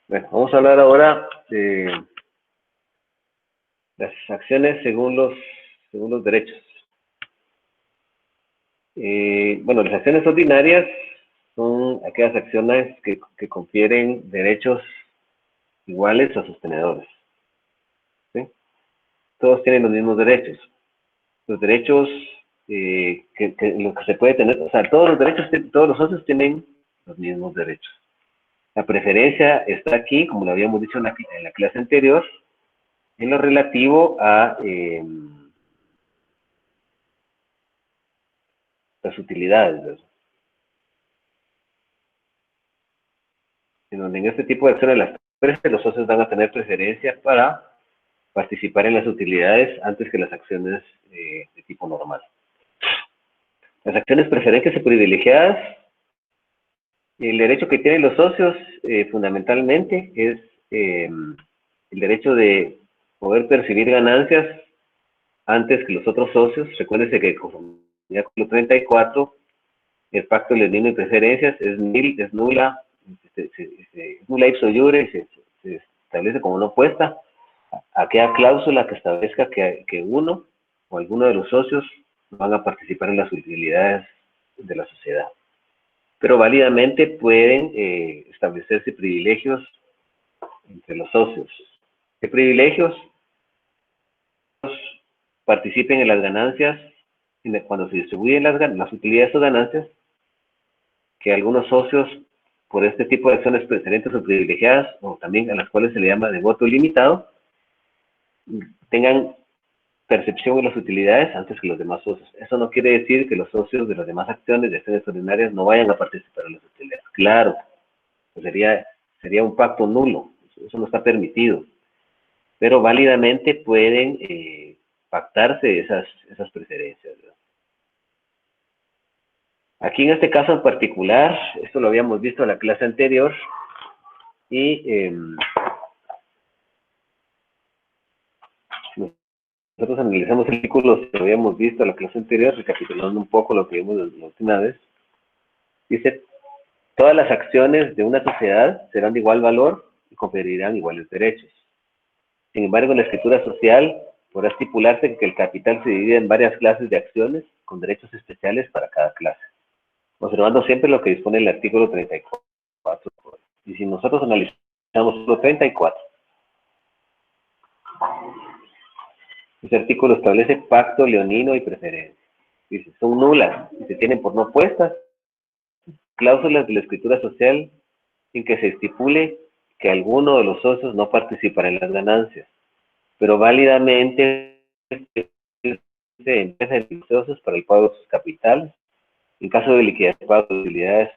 Bueno, vamos a hablar ahora de las acciones según los derechos. Bueno, las acciones ordinarias son aquellas acciones que confieren derechos iguales a sus tenedores. ¿Sí? Todos tienen los mismos derechos. Los derechos lo que se puede tener, o sea, todos los derechos, todos los socios tienen los mismos derechos. La preferencia está aquí, como lo habíamos dicho en la clase anterior, en lo relativo a las utilidades, ¿verdad? En donde en este tipo de acciones los socios van a tener preferencia para participar en las utilidades antes que las acciones de tipo normal. Las acciones preferentes y privilegiadas, el derecho que tienen los socios fundamentalmente es el derecho de poder percibir ganancias antes que los otros socios. Recuérdense que con el artículo 34, el pacto leonino y preferencias es nula, es nula ipso iure, se establece como no opuesta a aquella cláusula que establezca que uno o alguno de los socios van a participar en las utilidades de la sociedad. Pero válidamente pueden establecerse privilegios entre los socios. ¿Qué privilegios? Participen en las ganancias cuando se distribuyen las utilidades o ganancias, que algunos socios, por este tipo de acciones preferentes o privilegiadas, o también a las cuales se le llama de voto limitado, tengan percepción de las utilidades antes que los demás socios. Eso no quiere decir que los socios de las demás acciones de acciones ordinarias no vayan a participar en las utilidades. Claro, pues sería un pacto nulo, eso no está permitido, pero válidamente pueden pactarse esas preferencias, ¿verdad? Aquí en este caso en particular, esto lo habíamos visto en la clase anterior, y nosotros analizamos artículos que habíamos visto en la clase anterior, recapitulando un poco lo que vimos la última vez. Dice, todas las acciones de una sociedad serán de igual valor y conferirán iguales derechos. Sin embargo, en la escritura social podrá estipularse que el capital se divide en varias clases de acciones con derechos especiales para cada clase, observando siempre lo que dispone el artículo 34. Y si nosotros analizamos lo 34, ese artículo establece pacto leonino y preferencia. Dice, son nulas y se tienen por no puestas cláusulas de la escritura social en que se estipule que alguno de los socios no participará en las ganancias, pero válidamente se empiezan los socios para el pago de sus capitales, en caso de liquidez de pago de utilidades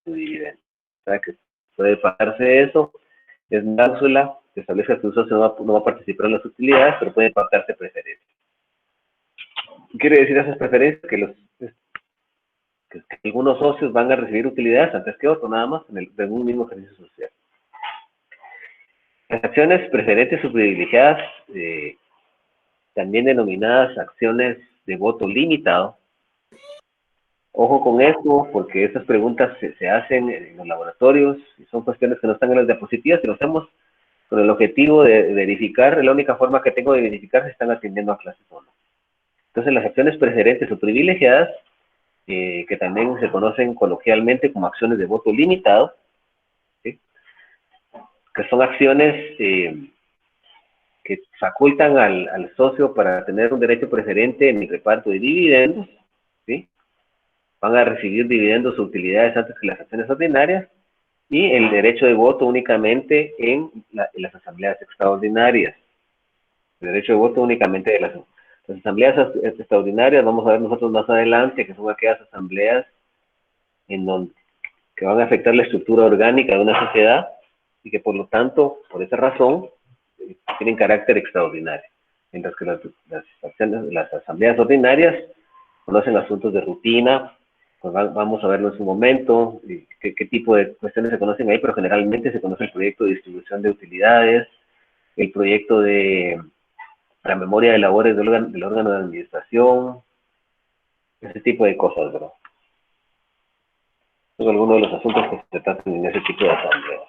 o dividendos. O sea que puede pagarse eso, es una cláusula que establece que un socio no va a participar en las utilidades, pero puede pactarse preferencias. ¿Qué quiere decir esas preferencias? Que algunos socios van a recibir utilidades antes que otros, nada más, en un mismo ejercicio social. Las acciones preferentes o privilegiadas, también denominadas acciones de voto limitado. Ojo con esto, porque estas preguntas se hacen en los laboratorios y son cuestiones que no están en las diapositivas, y lo hacemos con el objetivo de verificar, la única forma que tengo de verificar si están atendiendo a clases o no. Entonces, las acciones preferentes o privilegiadas, que también se conocen coloquialmente como acciones de voto limitado, ¿sí? Que son acciones que facultan al socio para tener un derecho preferente en el reparto de dividendos, ¿sí? Van a recibir dividendos o utilidades antes que las acciones ordinarias, y el derecho de voto únicamente en las asambleas extraordinarias. El derecho de voto únicamente de las asambleas extraordinarias, vamos a ver nosotros más adelante, que son aquellas asambleas que van a afectar la estructura orgánica de una sociedad y que por lo tanto, por esa razón, tienen carácter extraordinario. Mientras que las asambleas ordinarias conocen asuntos de rutina, pues vamos a verlo en su momento, qué tipo de cuestiones se conocen ahí, pero generalmente se conoce el proyecto de distribución de utilidades, el proyecto de la memoria de labores del órgano de administración, ese tipo de cosas, ¿verdad? Son algunos de los asuntos que se tratan en ese tipo de asambleas.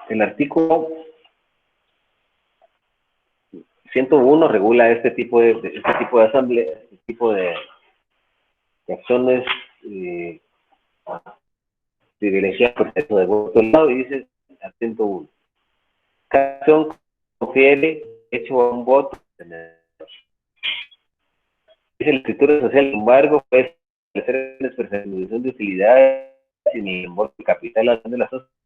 El artículo 101 regula este tipo de asamblea, este tipo de acciones privilegiadas por el de voto y dice al 101. Cada acción confiere hecho a un voto. Dice la escritura social, sin embargo, puede establecer la expresión de utilidades sin el reembolso de capital de las sociedades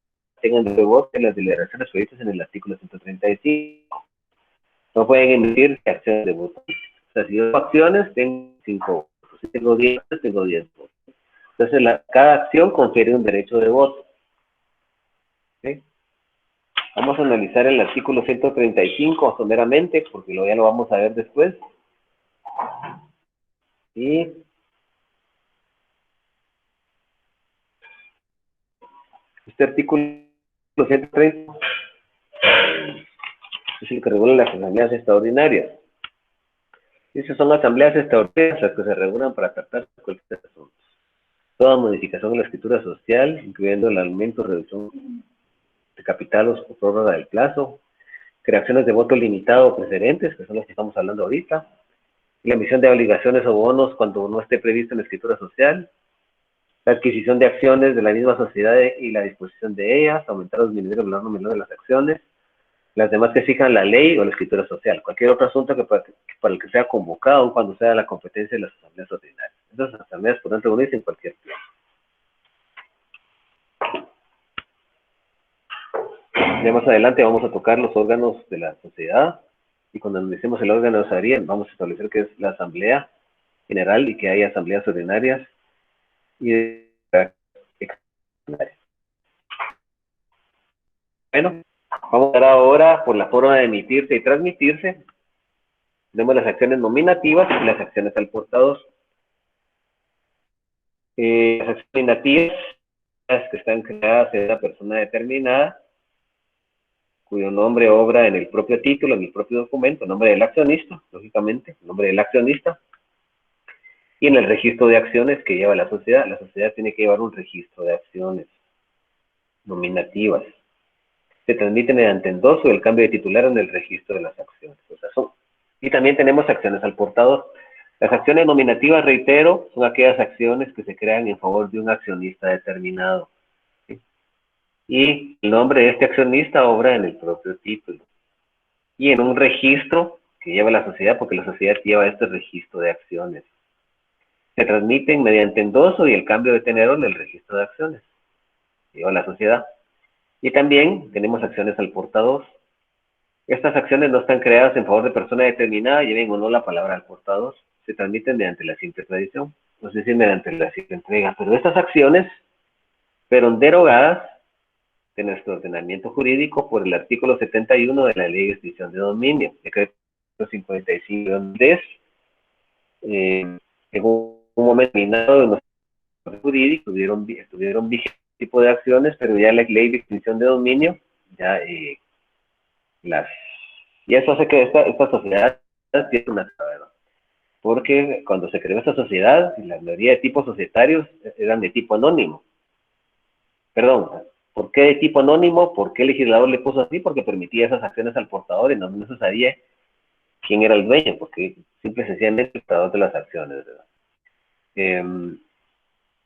tengan de voto en las deliberaciones previstas en el artículo 135. No pueden emitir acciones de voto. O sea, si yo tengo acciones, tengo 5 votos. Si tengo 10, tengo 10 votos. Entonces, cada acción confiere un derecho de voto. ¿Sí? Vamos a analizar el artículo 135 someramente, porque ya lo vamos a ver después. Y este artículo 130 es el que regula las asambleas extraordinarias. Esas son asambleas extraordinarias las que se reúnan para tratar cualquier asunto. Toda modificación de la escritura social, incluyendo el aumento o reducción de capital o prórroga del plazo, creaciones de voto limitado o preferentes, que son los que estamos hablando ahorita, y la emisión de obligaciones o bonos cuando no esté previsto en la escritura social, la adquisición de acciones de la misma sociedad y la disposición de ellas, aumentar los niveles de valor nominal de las acciones, las demás que fijan la ley o la escritura social, cualquier otro asunto que para el que sea convocado cuando sea la competencia de las asambleas ordinarias. Entonces, las asambleas podrán reunirse en cualquier plazo. Ya más adelante vamos a tocar los órganos de la sociedad y cuando analicemos el órgano de sociedad vamos a establecer que es la asamblea general y que hay asambleas ordinarias y extraordinarias. Bueno, vamos a ver ahora por la forma de emitirse y transmitirse. Tenemos las acciones nominativas y las acciones al portador. Las acciones nominativas que están creadas en una persona determinada, cuyo nombre obra en el propio título, en el propio documento, nombre del accionista, lógicamente, nombre del accionista, y en el registro de acciones que lleva la sociedad. La sociedad tiene que llevar un registro de acciones nominativas. Se transmite mediante endoso y el cambio de titular en el registro de las acciones. O sea, y también tenemos acciones al portador. Las acciones nominativas, reitero, son aquellas acciones que se crean en favor de un accionista determinado. ¿Sí? Y el nombre de este accionista obra en el propio título. Y en un registro que lleva la sociedad, porque la sociedad lleva este registro de acciones. Se transmiten mediante endoso y el cambio de tenedor del registro de acciones. Lleva la sociedad. Y también tenemos acciones al portador. Estas acciones no están creadas en favor de persona determinada, lleven o no la palabra al portador. Se transmiten mediante la simple tradición, es decir, mediante la simple entrega. Pero estas acciones fueron derogadas de nuestro ordenamiento jurídico por el artículo 71 de la Ley de Extinción de Dominio, decreto 55-10, en un momento determinado de nuestro jurídico estuvieron vigentes tipo de acciones, pero ya la Ley de Extinción de Dominio ya y eso hace que esta sociedad tiene una verdad. Porque cuando se creó esta sociedad, la mayoría de tipos societarios eran de tipo anónimo. Perdón, ¿por qué de tipo anónimo? ¿Por qué el legislador le puso así? Porque permitía esas acciones al portador y no se sabía quién era el dueño, porque simple y sencillamente el portador de las acciones, ¿verdad?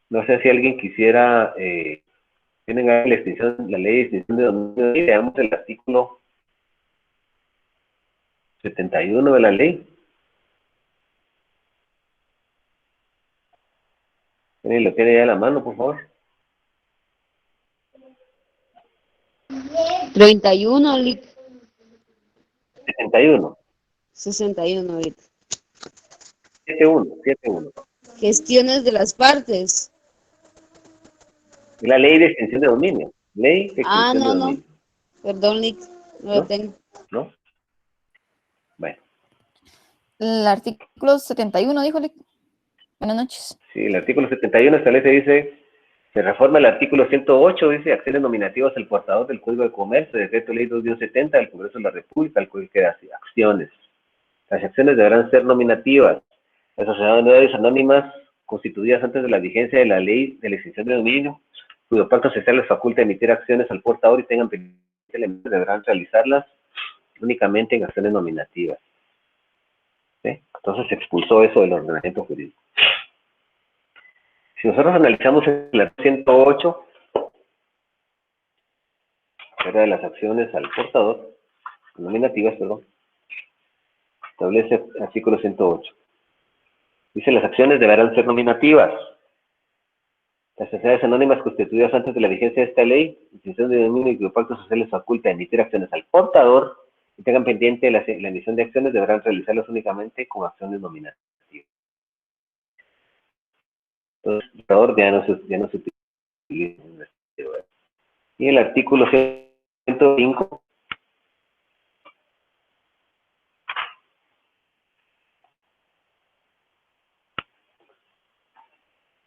No sé si alguien quisiera, tienen la ley de extinción de dominio, y veamos el artículo 71 de la ley. ¿Lo tiene ya a la mano, por favor? 31, Lic. 71. 61 ahorita. 71. Gestiones de las partes. La ley de extinción de dominio. Ley de extinción de dominio. No. Perdón, Lic. No lo tengo. ¿No? Bueno. El artículo 71, dijo Lic. Buenas noches. Sí, el artículo 71 establece, dice, se reforma el artículo 108, dice, acciones nominativas al portador del Código de Comercio, decreto ley 2-70 del Congreso de la República, el Código de Acciones. Las acciones deberán ser nominativas. Las sociedades anónimas constituidas antes de la vigencia de la ley de la extinción de dominio, cuyo pacto social les faculta emitir acciones al portador y tengan pendiente elementos, deberán realizarlas únicamente en acciones nominativas. ¿Sí? Entonces se expulsó eso del ordenamiento jurídico. Si nosotros analizamos el artículo 108, era de las acciones al portador, nominativas, perdón, establece el artículo 108. Dice, las acciones deberán ser nominativas. Las sociedades anónimas constituidas antes de la vigencia de esta ley, extinción de dominio y cuyo pacto social les faculta emitir acciones al portador y tengan pendiente la emisión de acciones, deberán realizarlas únicamente con acciones nominativas. Entonces, el portador ya no se utiliza. Y el artículo 105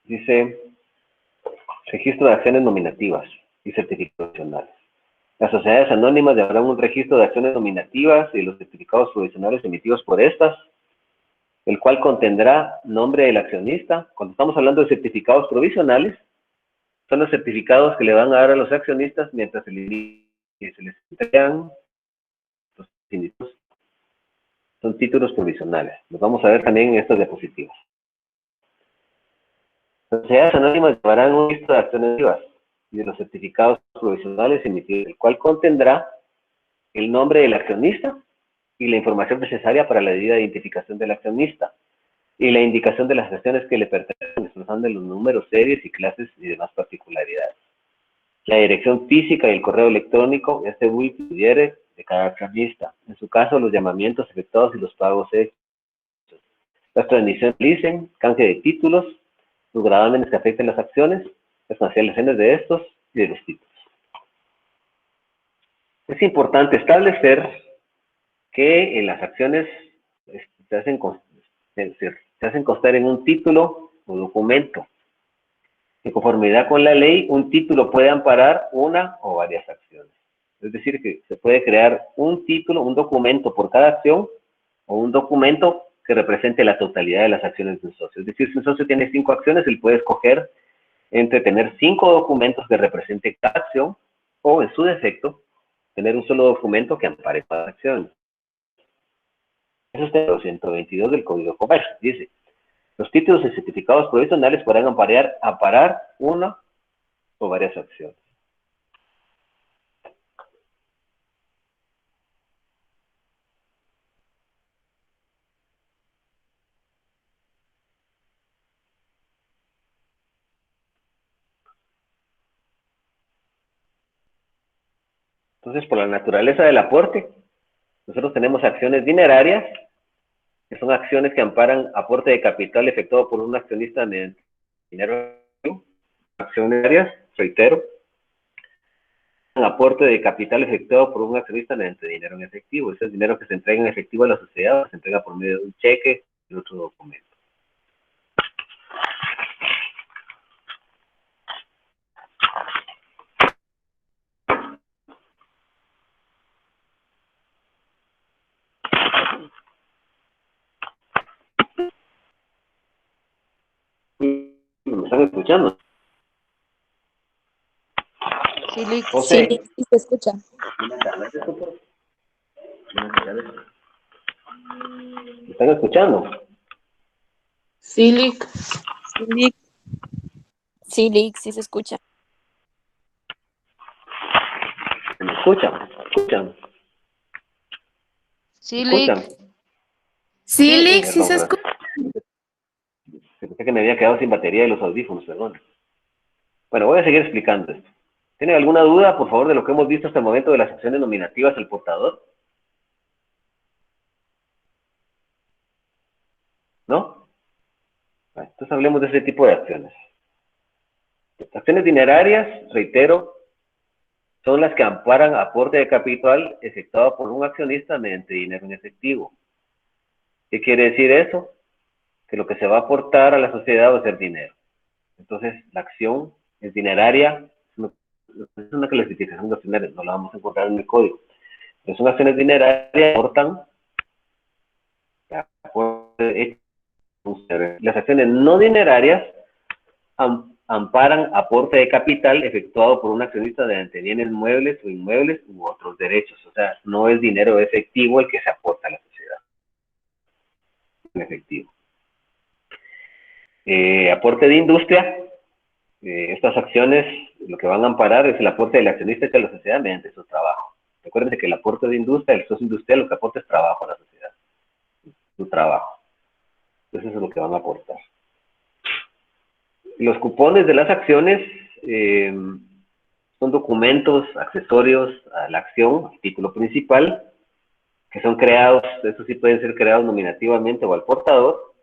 dice, registro de acciones nominativas y certificados provisionales. Las sociedades anónimas deberán un registro de acciones nominativas y los certificados provisionales emitidos por estas, el cual contendrá nombre del accionista. Cuando estamos hablando de certificados provisionales, son los certificados que le van a dar a los accionistas mientras se les entregan los títulos. Son títulos provisionales. Los vamos a ver también en estas diapositivas. Las sociedades anónimas llevarán un registro de acciones activas y de los certificados provisionales emitidos, el cual contendrá el nombre del accionista y la información necesaria para la debida identificación del accionista y la indicación de las acciones que le pertenecen, expresando los números, series y clases y demás particularidades. La dirección física y el correo electrónico pudiere de cada accionista. En su caso, los llamamientos efectuados y los pagos hechos. Las transmisiones licen, canje de títulos, los gravámenes que afecten las acciones, las cancelaciones de estos y de los títulos. Es importante establecer que en las acciones se hacen constar en un título o documento. En conformidad con la ley, un título puede amparar una o varias acciones. Es decir, que se puede crear un título, un documento por cada acción, o un documento que represente la totalidad de las acciones de un socio. Es decir, si un socio tiene 5 acciones, él puede escoger entre tener 5 documentos que representen cada acción, o en su defecto, tener un solo documento que ampare cada acción. Eso está en el 122 del Código de Comercio. Dice, los títulos y certificados provisionales podrán amparar una o varias acciones. Entonces, por la naturaleza del aporte, nosotros tenemos acciones dinerarias, que son acciones que amparan aporte de capital efectuado por un accionista mediante dinero. Acciones dinerarias, reitero, aporte de capital efectuado por un accionista mediante dinero en efectivo. Ese es dinero que se entrega en efectivo a la sociedad, o se entrega por medio de un cheque y otro documento. ¿Me están escuchando? Sí, Lick. José. Sí, sí se escucha. ¿Me están escuchando? Sí, Lick. Sí, Lick. Sí, Lick, sí se escucha. ¿Me escuchan? ¿Me escuchan? Sí, ¿Me Lick. escuchan? Sí, Lick, sí Perdón, se escucha. pensé que me había quedado sin batería de los audífonos, perdón. Bueno, voy a seguir explicando esto. ¿Tienen alguna duda, por favor, de lo que hemos visto hasta el momento de las acciones nominativas del portador? ¿No? Bueno, entonces hablemos de ese tipo de acciones. Las acciones dinerarias, reitero, son las que amparan aporte de capital efectuado por un accionista mediante dinero en efectivo. ¿Qué quiere decir eso? Que lo que se va a aportar a la sociedad va a ser dinero. Entonces, la acción es dineraria, es una clasificación de acciones, no la vamos a encontrar en el código. Pero son acciones dinerarias que aportan aporte Las acciones no dinerarias amparan aporte de capital efectuado por un accionista mediante bienes muebles o inmuebles u otros derechos. O sea, no es dinero efectivo el que se aporta a la sociedad. En efectivo. Aporte de industria. Estas acciones lo que van a amparar es el aporte del accionista a la sociedad mediante su trabajo. Recuerden que el aporte de industria, el socio industrial, lo que aporta es trabajo a la sociedad. Su trabajo. Entonces eso es lo que van a aportar. Los cupones de las acciones son documentos accesorios a la acción, el título principal, que son creados, estos sí pueden ser creados nominativamente o al portador,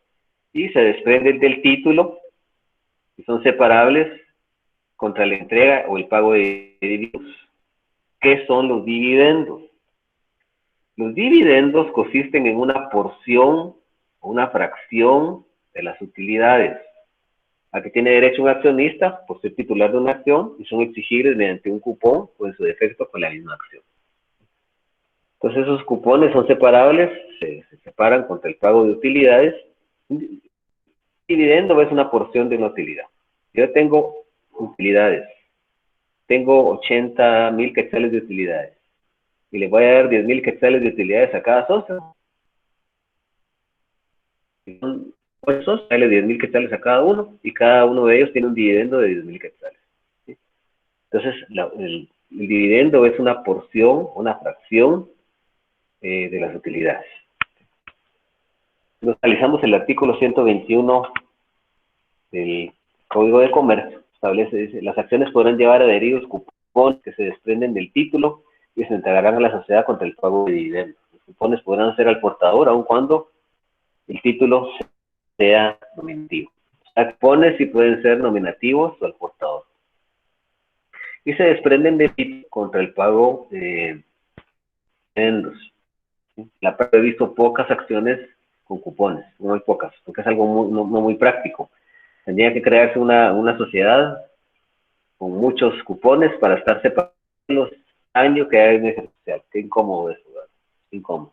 y se desprenden del título y son separables contra la entrega o el pago de dividendos. ¿Qué son los dividendos? Los dividendos consisten en una porción o una fracción de las utilidades a que tiene derecho un accionista por ser titular de una acción y son exigibles mediante un cupón o en su defecto con la misma acción. Entonces esos cupones son separables, se separan contra el pago de utilidades. Un dividendo es una porción de una utilidad. Yo tengo utilidades, tengo 80,000 quetzales de utilidades y le voy a dar 10,000 quetzales de utilidades a cada socio. Son 8 socios, dale 10,000 quetzales a cada uno y cada uno de ellos tiene un dividendo de 10,000 quetzales. ¿Sí? Entonces el dividendo es una porción, una fracción de las utilidades. Nos analizamos el artículo 121 del Código de Comercio. Establece, dice, las acciones podrán llevar adheridos cupones que se desprenden del título y se entregarán a la sociedad contra el pago de dividendos. Los cupones podrán ser al portador aun cuando el título sea nominativo. Los cupones sí pueden ser nominativos o al portador. Y se desprenden del título contra el pago de dividendos. La he visto pocas acciones con cupones, muy pocas, porque es algo no muy práctico. Tendría que crearse una sociedad con muchos cupones para estar separados los años que hay en esa sociedad. Qué incómodo eso, ¿verdad? Incómodo.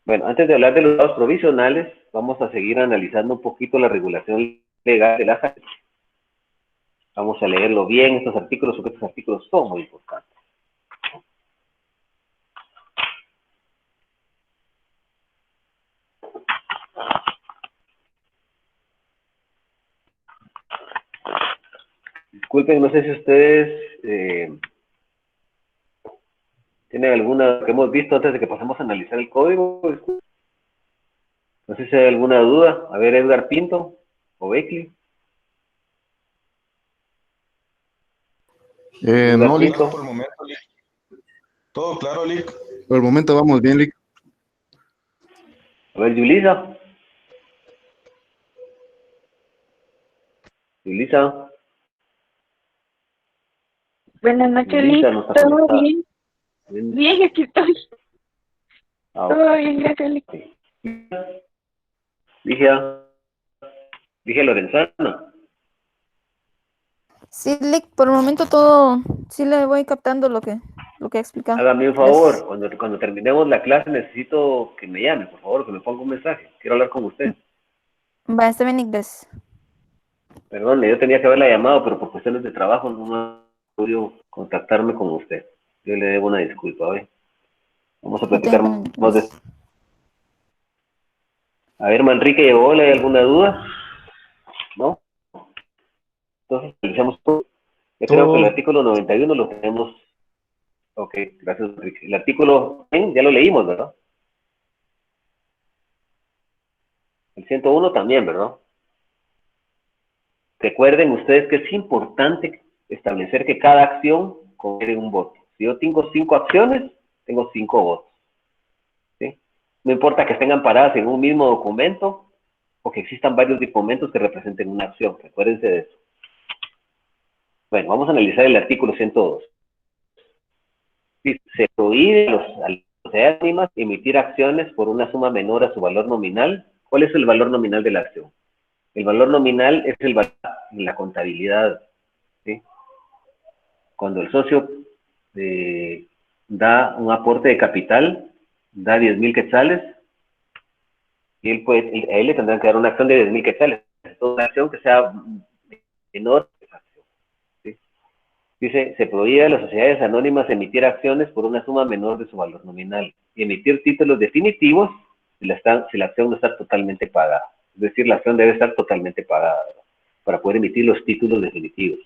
Bueno, antes de hablar de los estados provisionales, vamos a seguir analizando un poquito la regulación legal de las acciones. Vamos a leerlo bien, estos artículos, porque estos artículos son muy importantes. Disculpen, no sé si ustedes tienen alguna que hemos visto antes de que pasemos a analizar el código. No sé si hay alguna duda. A ver, Edgar Pinto o Beckley. No, Lick, Pinto. por el momento, Lick. Todo claro, Lick. Por el momento vamos bien, Lick. A ver, Yulisa. Yulisa. Buenas noches, Yulisa Lick. no está ¿Todo conectada. bien? Bien, aquí estoy. Todo bien, gracias, Lick. Dije Lorenzana. Sí, Lick, por el momento todo, sí le voy captando lo que ha explicado. Hágame un Gracias. favor, cuando terminemos la clase necesito que me llame, por favor, que me ponga un mensaje. Quiero hablar con usted. Va, está bien, Lick, gracias. Perdón, yo tenía que haberla llamado, pero por cuestiones de trabajo no he podido contactarme con usted. Yo le debo una disculpa, ¿ve? Vamos a platicar No tengo- más de... A ver, Manrique llegó, ¿le hay alguna duda? ¿No? Entonces, realizamos todo. Yo creo que el artículo 91 lo tenemos... Ok, gracias, Manrique. El artículo 100 ya lo leímos, ¿verdad? El 101 también, ¿verdad? Recuerden ustedes que es importante establecer que cada acción contiene un voto. Si yo tengo 5 acciones, tengo 5 votos. ¿Sí? No importa que estén amparadas en un mismo documento o que existan varios documentos que representen una acción. Recuérdense de eso. Bueno, vamos a analizar el artículo 102. Se prohíbe a las sociedades anónimas emitir acciones por una suma menor a su valor nominal. ¿Cuál es el valor nominal de la acción? El valor nominal es el valor en la contabilidad. ¿Sí? Cuando el socio da un aporte de capital, da 10,000 quetzales, y a él le tendrán que dar una acción de 10,000 quetzales. Es una acción que sea menor que esa acción, ¿sí? Dice, se prohíbe a las sociedades anónimas emitir acciones por una suma menor de su valor nominal y emitir títulos definitivos si la acción no está totalmente pagada. Es decir, la acción debe estar totalmente pagada, ¿verdad?, para poder emitir los títulos definitivos.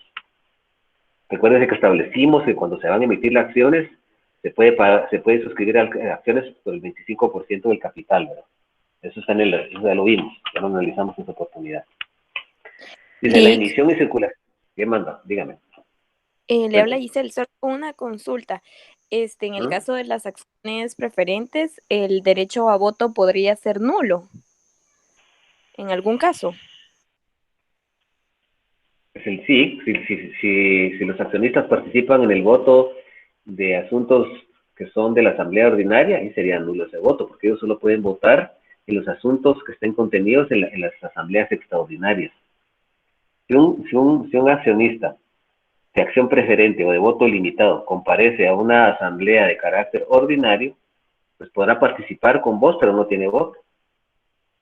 Recuérdense que establecimos que cuando se van a emitir las acciones, se puede suscribir a acciones por el 25% del capital, ¿verdad? Eso está eso ya lo vimos, ya lo analizamos en esa oportunidad. Dice, la emisión y circulación. ¿Qué manda? Dígame. Le habla Giselle, solo una consulta. En el caso de las acciones preferentes, ¿el derecho a voto podría ser nulo? ¿En algún caso? Sí, si los accionistas participan en el voto de asuntos que son de la asamblea ordinaria, ahí sería nulo ese voto, porque ellos solo pueden votar en los asuntos que estén contenidos en las asambleas extraordinarias. Si un accionista de acción preferente o de voto limitado comparece a una asamblea de carácter ordinario, pues podrá participar con voz, pero no tiene voto,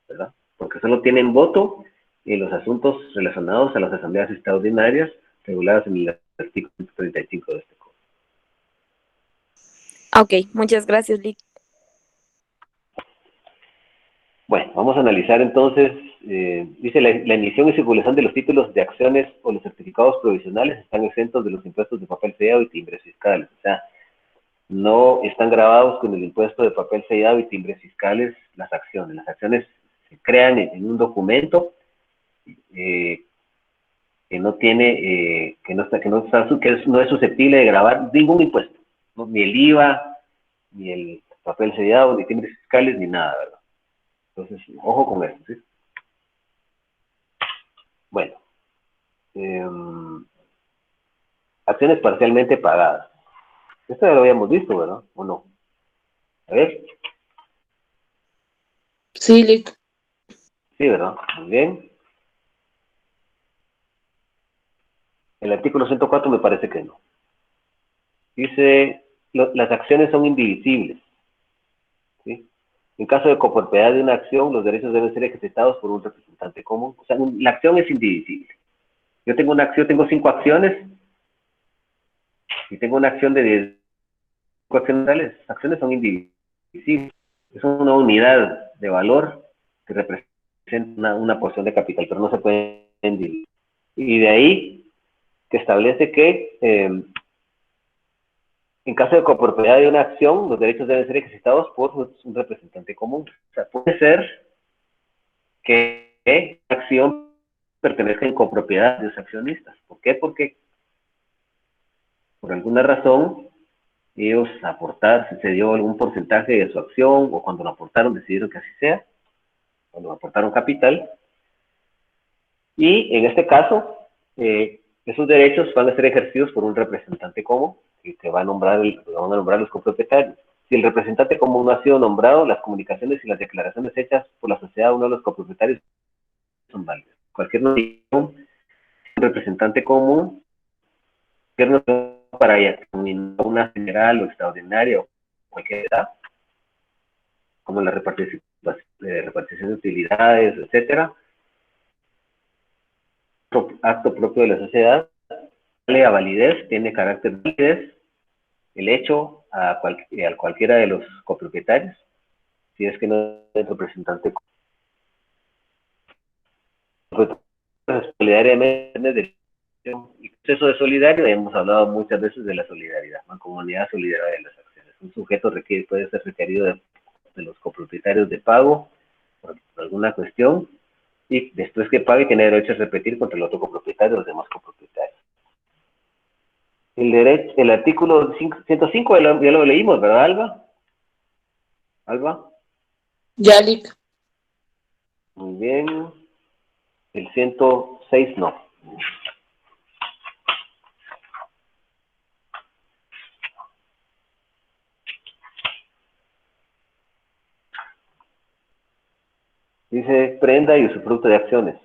¿verdad? Porque solo tienen voto en los asuntos relacionados a las asambleas extraordinarias reguladas en el artículo 35 de este código. Ok, muchas gracias, Lick. Bueno, vamos a analizar entonces, dice la emisión y circulación de los títulos de acciones o los certificados provisionales están exentos de los impuestos de papel sellado y timbres fiscales. O sea, no están grabados con el impuesto de papel sellado y timbres fiscales las acciones. Las acciones se crean en un documento que no tiene, que no es susceptible de grabar ningún impuesto, ¿no? Ni el IVA, ni el papel sellado, ni timbres fiscales, ni nada, ¿verdad? Entonces, ojo con esto, ¿sí? Bueno, acciones parcialmente pagadas. Esto ya lo habíamos visto, ¿verdad? ¿O no? A ver. Sí, Lick. Sí, ¿verdad? Muy bien. El artículo 104 me parece que no. Dice, las acciones son indivisibles, ¿sí? En caso de copropiedad de una acción, los derechos deben ser ejercitados por un representante común. O sea, la acción es indivisible. Yo tengo una acción, tengo 5 acciones, y tengo una acción de 10 acciones. Las acciones son indivisibles. Es una unidad de valor que representa una porción de capital, pero no se pueden dividir. Y de ahí que establece que en caso de copropiedad de una acción, los derechos deben ser ejercitados por un representante común. O sea, puede ser que la acción pertenezca en copropiedad de los accionistas. ¿Por qué? Porque por alguna razón ellos se dio algún porcentaje de su acción, o cuando lo aportaron decidieron que así sea, cuando aportaron capital, y en este caso, esos derechos van a ser ejercidos por un representante común, que van a nombrar los copropietarios. Si el representante común no ha sido nombrado, las comunicaciones y las declaraciones hechas por la sociedad a uno de los copropietarios son válidas. Cualquier noticia, un representante común, para una general o extraordinaria o cualquier edad, como la repartición de utilidades, etcétera, acto propio de la sociedad, sale a validez, tiene carácter de validez, el hecho a cualquiera de los copropietarios, si es que no es representante solidariamente y proceso de solidario. Hemos hablado muchas veces de la solidaridad, mancomunidad solidaria de las acciones. Un sujeto puede ser requerido de los copropietarios de pago por alguna cuestión, y después que pague tiene derecho a repetir contra el otro copropietario o los demás copropietarios. El artículo 105 ya lo leímos, ¿verdad, Alba? ¿Alba? Ya, Lick. Muy bien. El 106 no. Dice prenda y usufructo de acciones.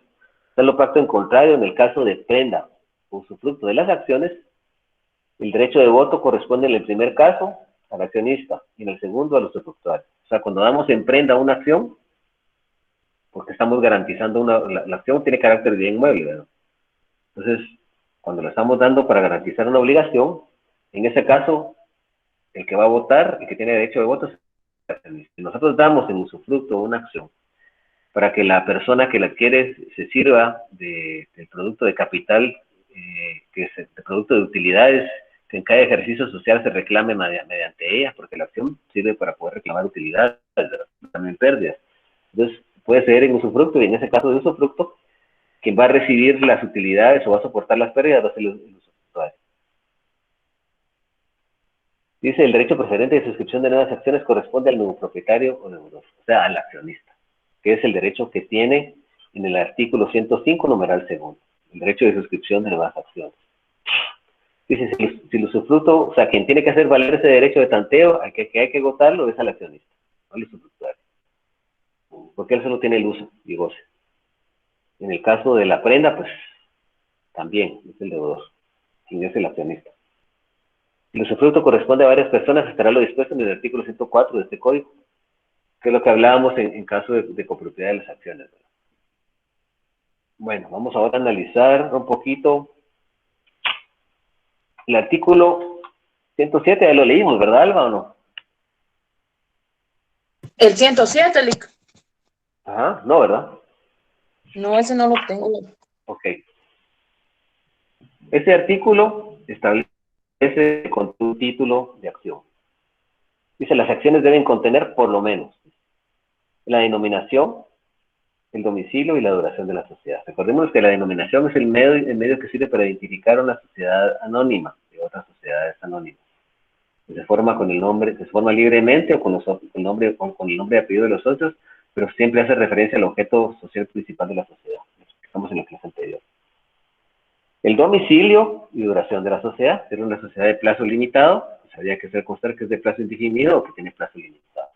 Tal pacto en contrario, en el caso de prenda o usufructo de las acciones, el derecho de voto corresponde en el primer caso al accionista y en el segundo a los usufructuarios. O sea, cuando damos en prenda una acción, porque estamos garantizando la acción tiene carácter de bien inmueble, ¿verdad? Entonces, cuando lo estamos dando para garantizar una obligación, en ese caso, el que va a votar, el que tiene derecho de voto, es el accionista. Si nosotros damos en usufructo una acción para que la persona que la adquiere se sirva del producto de capital, que es el producto de utilidades, que en cada ejercicio social se reclame mediante ellas, porque la acción sirve para poder reclamar utilidades, también pérdidas. Entonces, puede ser en usufructo, y en ese caso de usufructo, quien va a recibir las utilidades o va a soportar las pérdidas va a ser el usufructuario. Dice, el derecho preferente de suscripción de nuevas acciones corresponde al nuevo propietario o deudor, o sea, al accionista, que es el derecho que tiene en el artículo 105, numeral segundo, el derecho de suscripción de nuevas acciones. Dice, si el usufructo, o sea, quien tiene que hacer valer ese derecho de tanteo, que hay que agotarlo, es al accionista, no al usufructuario, porque él solo tiene el uso y goce. En el caso de la prenda, pues, también es el deudor, quien es el accionista. El usufructo corresponde a varias personas, estará lo dispuesto en el artículo 104 de este código, que es lo que hablábamos en caso de copropiedad de las acciones, ¿verdad? Bueno, vamos ahora a analizar un poquito el artículo 107, ya lo leímos, ¿verdad, Alba, o no? El 107, Lick. Ajá, no, ¿verdad? No, ese no lo tengo. Ok. Este artículo establece con un título de acción. Dice, las acciones deben contener por lo menos la denominación, el domicilio y la duración de la sociedad. Recordemos que la denominación es el medio que sirve para identificar una sociedad anónima de otras sociedades anónimas. Se forma con el nombre, se forma libremente o con el nombre y apellido de los socios, pero siempre hace referencia al objeto social principal de la sociedad. Lo explicamos en la clase anterior. El domicilio y duración de la sociedad. Era una sociedad de plazo limitado, pues habría que hacer constar que es de plazo indefinido o que tiene plazo limitado.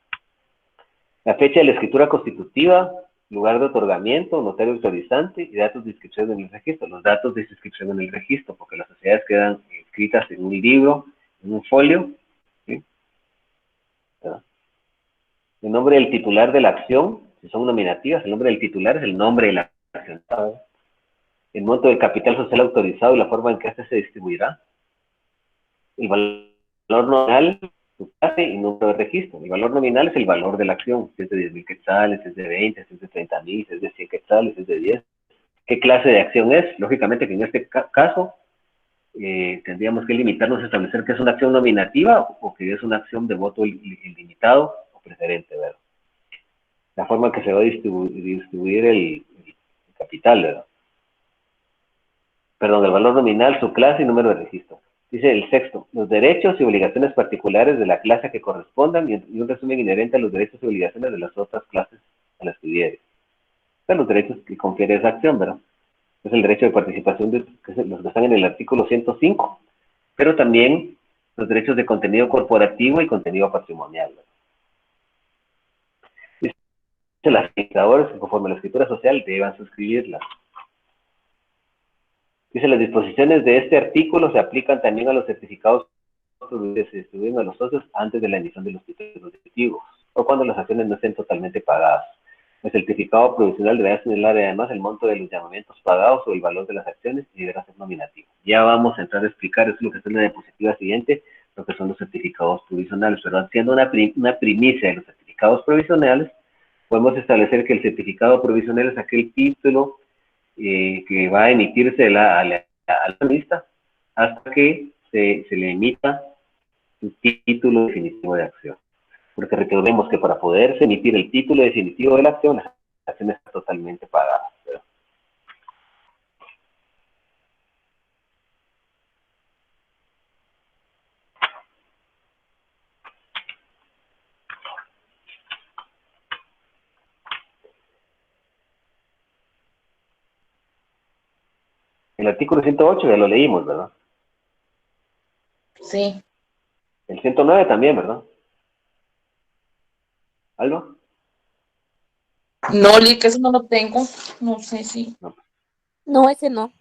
La fecha de la escritura constitutiva, lugar de otorgamiento, notario autorizante y datos de inscripción en el registro. Los datos de inscripción en el registro, porque las sociedades quedan escritas en un libro, en un folio, ¿sí? ¿Verdad? El nombre del titular de la acción, si son nominativas, el nombre del titular es el nombre de la acción. El monto del capital social autorizado y la forma en que este se distribuirá. El valor nominal, su clase y número de registro. El valor nominal es el valor de la acción, si es de 10,000 quetzales, si es de 20, si es de 30,000, si es de 100 quetzales, si es de 10. ¿Qué clase de acción es? Lógicamente que en este caso tendríamos que limitarnos a establecer que es una acción nominativa o que es una acción de voto ilimitado o preferente, ¿verdad? La forma en que se va a distribuir el capital, ¿verdad? Perdón, el valor nominal, su clase y número de registro. Dice el sexto, los derechos y obligaciones particulares de la clase que correspondan y un resumen inherente a los derechos y obligaciones de las otras clases a las que hubiere. Son los derechos que confiere esa acción, ¿verdad? Es el derecho de participación, que es los que están en el artículo 105, pero también los derechos de contenido corporativo y contenido patrimonial, ¿verdad? Dice, los administradores, conforme a la escritura social, deban suscribirlas. Dice, las disposiciones de este artículo se aplican también a los certificados que se distribuyen a los socios antes de la emisión de los títulos definitivos o cuando las acciones no estén totalmente pagadas. El certificado provisional deberá señalar además el monto de los llamamientos pagados o el valor de las acciones y deberá ser nominativo. Ya vamos a entrar a explicar, eso es lo que está en la diapositiva siguiente, lo que son los certificados provisionales, pero haciendo una primicia de los certificados provisionales, podemos establecer que el certificado provisional es aquel título que va a emitirse a la lista hasta que se le emita un título definitivo de acción. Porque recordemos que para poderse emitir el título definitivo de la acción, la acción está totalmente pagada, ¿verdad? El artículo 108 ya lo leímos, ¿verdad? Sí. El 109 también, ¿verdad? ¿Algo? No, Lick, eso no lo tengo. No sé si. No, ese no.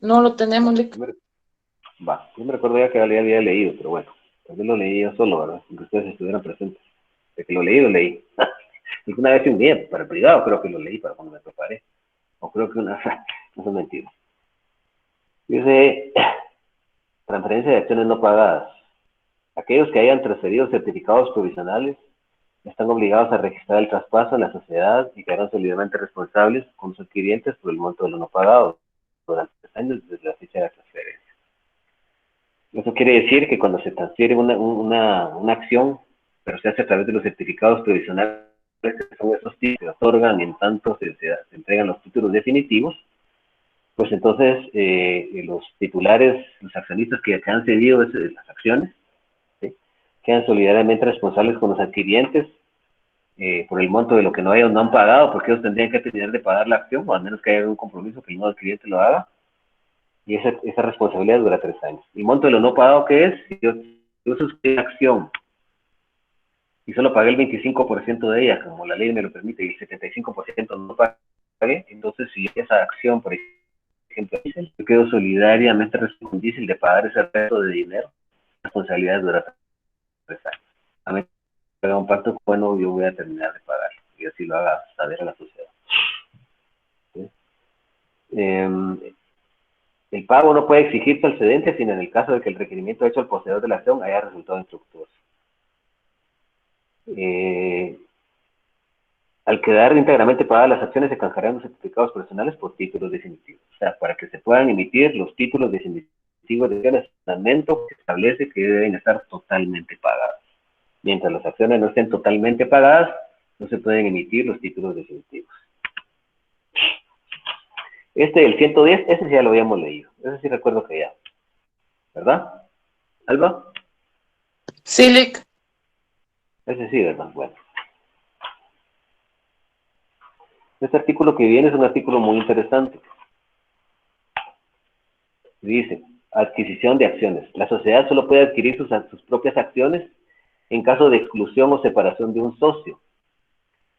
No lo tenemos, Lick. Yo me recuerdo ya que lo había leído, pero bueno, también lo leí yo solo, ¿verdad? Aunque ustedes estuvieran presentes. De que lo leí, Y una vez un día, para el privado, creo que lo leí para cuando me preparé. O creo que una... no son mentiras. Dice, transferencia de acciones no pagadas. Aquellos que hayan transferido certificados provisionales están obligados a registrar el traspaso en la sociedad y quedarán solidariamente responsables con los adquirientes por el monto de lo no pagado durante 3 años desde la fecha de la transferencia. Eso quiere decir que cuando se transfiere una acción, pero se hace a través de los certificados provisionales, que son esos títulos que se otorgan en tanto se entregan los títulos definitivos, pues entonces los titulares, los accionistas que han cedido las acciones, ¿sí?, quedan solidariamente responsables con los adquirientes por el monto de lo que no han pagado, porque ellos tendrían que terminar de pagar la acción, o al menos que haya un compromiso que el nuevo adquiriente lo haga, y esa responsabilidad dura 3 años. ¿El monto de lo no pagado qué es? Si yo suscribí la acción y solo pagué el 25% de ella, como la ley me lo permite, y el 75% no pagué, entonces si esa acción, por ejemplo, yo quedo solidariamente responsable de pagar ese resto de dinero, la responsabilidad dura 3 años. A mí me haga un pacto, bueno, yo voy a terminar de pagar, y así lo haga saber a la sociedad. ¿Sí? El pago no puede exigirse al cedente, sino en el caso de que el requerimiento hecho al poseedor de la acción haya resultado infructuoso. Al quedar íntegramente pagadas las acciones, se canjearán los certificados personales por títulos definitivos. O sea, para que se puedan emitir los títulos definitivos de acciones, el reglamento establece que deben estar totalmente pagadas. Mientras las acciones no estén totalmente pagadas, no se pueden emitir los títulos definitivos. El 110, ese sí ya lo habíamos leído. Ese sí recuerdo que ya. ¿Verdad? ¿Alba? Sí, Lick. Ese sí, ¿verdad? Bueno. Este artículo que viene es un artículo muy interesante. Dice, adquisición de acciones. La sociedad solo puede adquirir sus propias acciones en caso de exclusión o separación de un socio,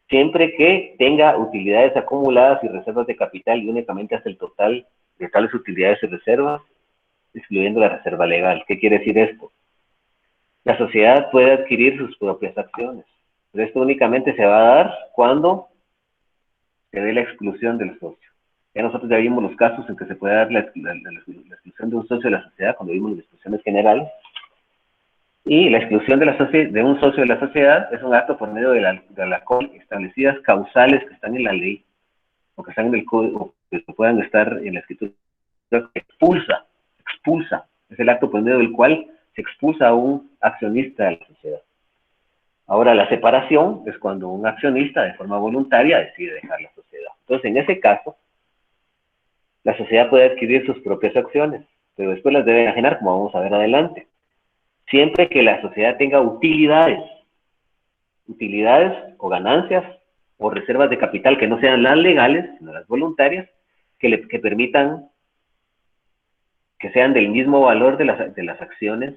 siempre que tenga utilidades acumuladas y reservas de capital y únicamente hasta el total de tales utilidades y reservas, excluyendo la reserva legal. ¿Qué quiere decir esto? La sociedad puede adquirir sus propias acciones, pero esto únicamente se va a dar cuando se dé la exclusión del socio. Ya nosotros ya vimos los casos en que se puede dar la exclusión de un socio de la sociedad cuando vimos las discusiones generales. Y la exclusión de un socio de la sociedad es un acto por medio de la cual establecidas causales que están en la ley o que están en el código, que puedan estar en la escritura, expulsa, es el acto por medio del cual se expulsa a un accionista de la sociedad. Ahora, la separación es cuando un accionista de forma voluntaria decide dejar la sociedad. Entonces, en ese caso, la sociedad puede adquirir sus propias acciones, pero después las debe enajenar, como vamos a ver adelante. Siempre que la sociedad tenga utilidades o ganancias o reservas de capital que no sean las legales, sino las voluntarias, que permitan que sean del mismo valor de las acciones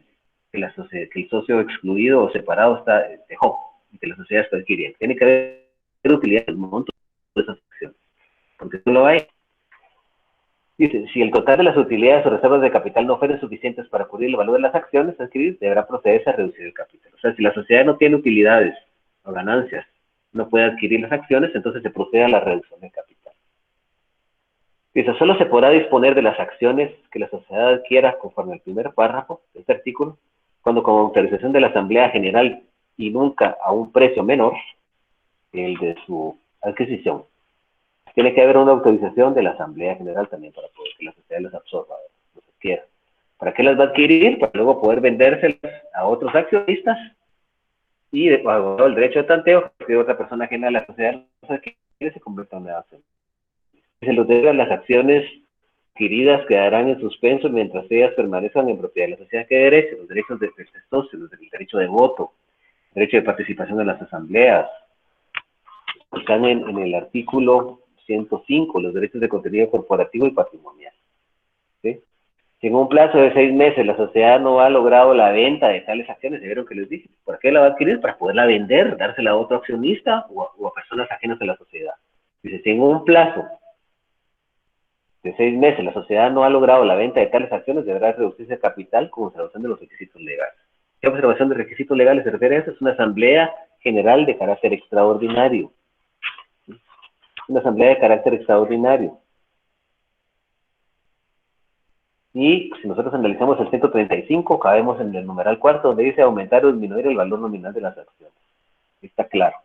que el socio excluido o separado dejó y que la sociedad está adquiriendo. Tiene que haber utilidad en el monto de esas acciones, porque no lo hay. Dice, si el total de las utilidades o reservas de capital no fueron suficientes para cubrir el valor de las acciones adquiridas, deberá procederse a reducir el capital. O sea, si la sociedad no tiene utilidades o ganancias, no puede adquirir las acciones, entonces se procede a la reducción del capital. Dice, solo se podrá disponer de las acciones que la sociedad adquiera conforme al primer párrafo de este artículo, cuando con autorización de la Asamblea General y nunca a un precio menor que el de su adquisición. Tiene que haber una autorización de la Asamblea General también para poder que la sociedad los absorba, los adquiera. ¿Para qué las va a adquirir? Para luego poder vendérselas a otros accionistas y bajo el derecho de tanteo, que otra persona ajena a la sociedad los adquiere y se convierta en una acción. Se los debe a las acciones adquiridas quedarán en suspenso mientras ellas permanezcan en propiedad de la sociedad. ¿Qué derechos? Los derechos de socios, el derecho de voto, el derecho de participación en las asambleas. Están en el artículo 105, los derechos de contenido corporativo y patrimonial. ¿Sí? Si en un plazo de 6 meses la sociedad no ha logrado la venta de tales acciones, ¿se vieron que les dije? ¿Para qué la va a adquirir? Para poderla vender, dársela a otro accionista o a personas ajenas a la sociedad. Dice, si en un plazo de 6 meses la sociedad no ha logrado la venta de tales acciones, deberá reducirse el capital con observación de los requisitos legales. ¿Qué observación de requisitos legales se refiere a eso? Es una asamblea general de carácter extraordinario. una asamblea de carácter extraordinario. Y si nosotros analizamos el 135, caemos en el numeral cuarto, donde dice aumentar o disminuir el valor nominal de las acciones. Está claro.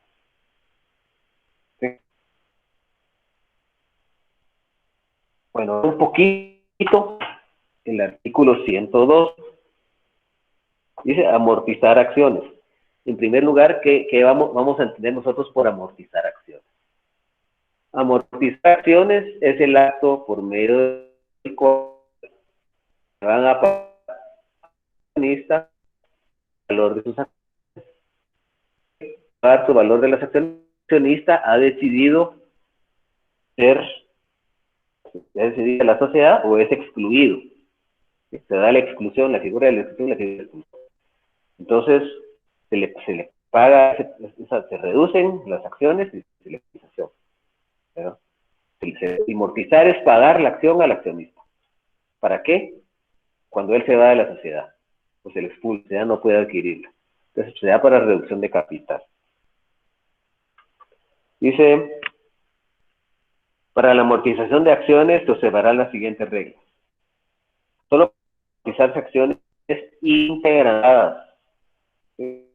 ¿Sí? Bueno, un poquito, el artículo 102 dice amortizar acciones. En primer lugar, ¿qué vamos a entender nosotros por amortizar acciones? Amortizar acciones es el acto por medio del cual se van a pagar el valor de sus acciones. Pagar su valor de las acciones, el accionista ha decidido ser la sociedad o es excluido. Se da la exclusión, la figura de la exclusión, la figura de la exclusión. Entonces, se le paga, se reducen las acciones y se le amortización. Amortizar es pagar la acción al accionista. ¿Para qué? Cuando él se va de la sociedad, pues se le expulsa, ya no puede adquirirla. Entonces se da para reducción de capital. Dice, para la amortización de acciones se observarán las siguientes reglas. Solo amortizarse acciones integradas. Tiene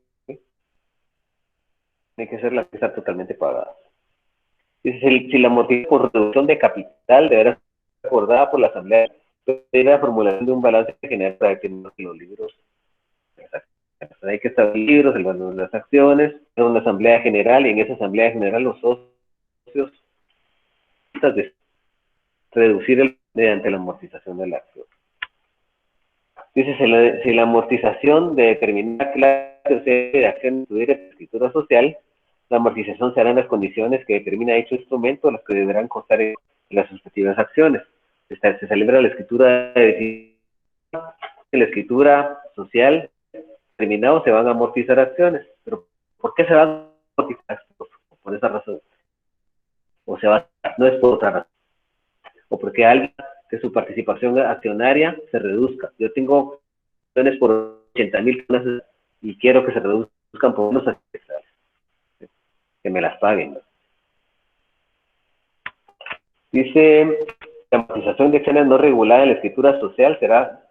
que ser las que están totalmente pagadas. Dice, si la amortización por reducción de capital deberá ser acordada por la asamblea, la formulación de un balance general para determinar los libros. Hay que establecer libros, el valor de las acciones, en una asamblea general, y en esa asamblea general los socios de reducir mediante la amortización de la acción. Dice, si la amortización de determinada clase de acción tuviera escritura social, la amortización se hará en las condiciones que determina dicho instrumento, las que deberán constar en las respectivas acciones. Se celebra la escritura de la escritura social terminado, se van a amortizar acciones. Pero ¿por qué se van a amortizar? Por esa razón. O se va, no es por otra razón. O porque alguien que su participación accionaria se reduzca. Yo tengo acciones por 80,000 y quiero que se reduzcan por unos acciones. Que me las paguen, ¿no? Dice, la amortización de acciones no regulada en la escritura social se hará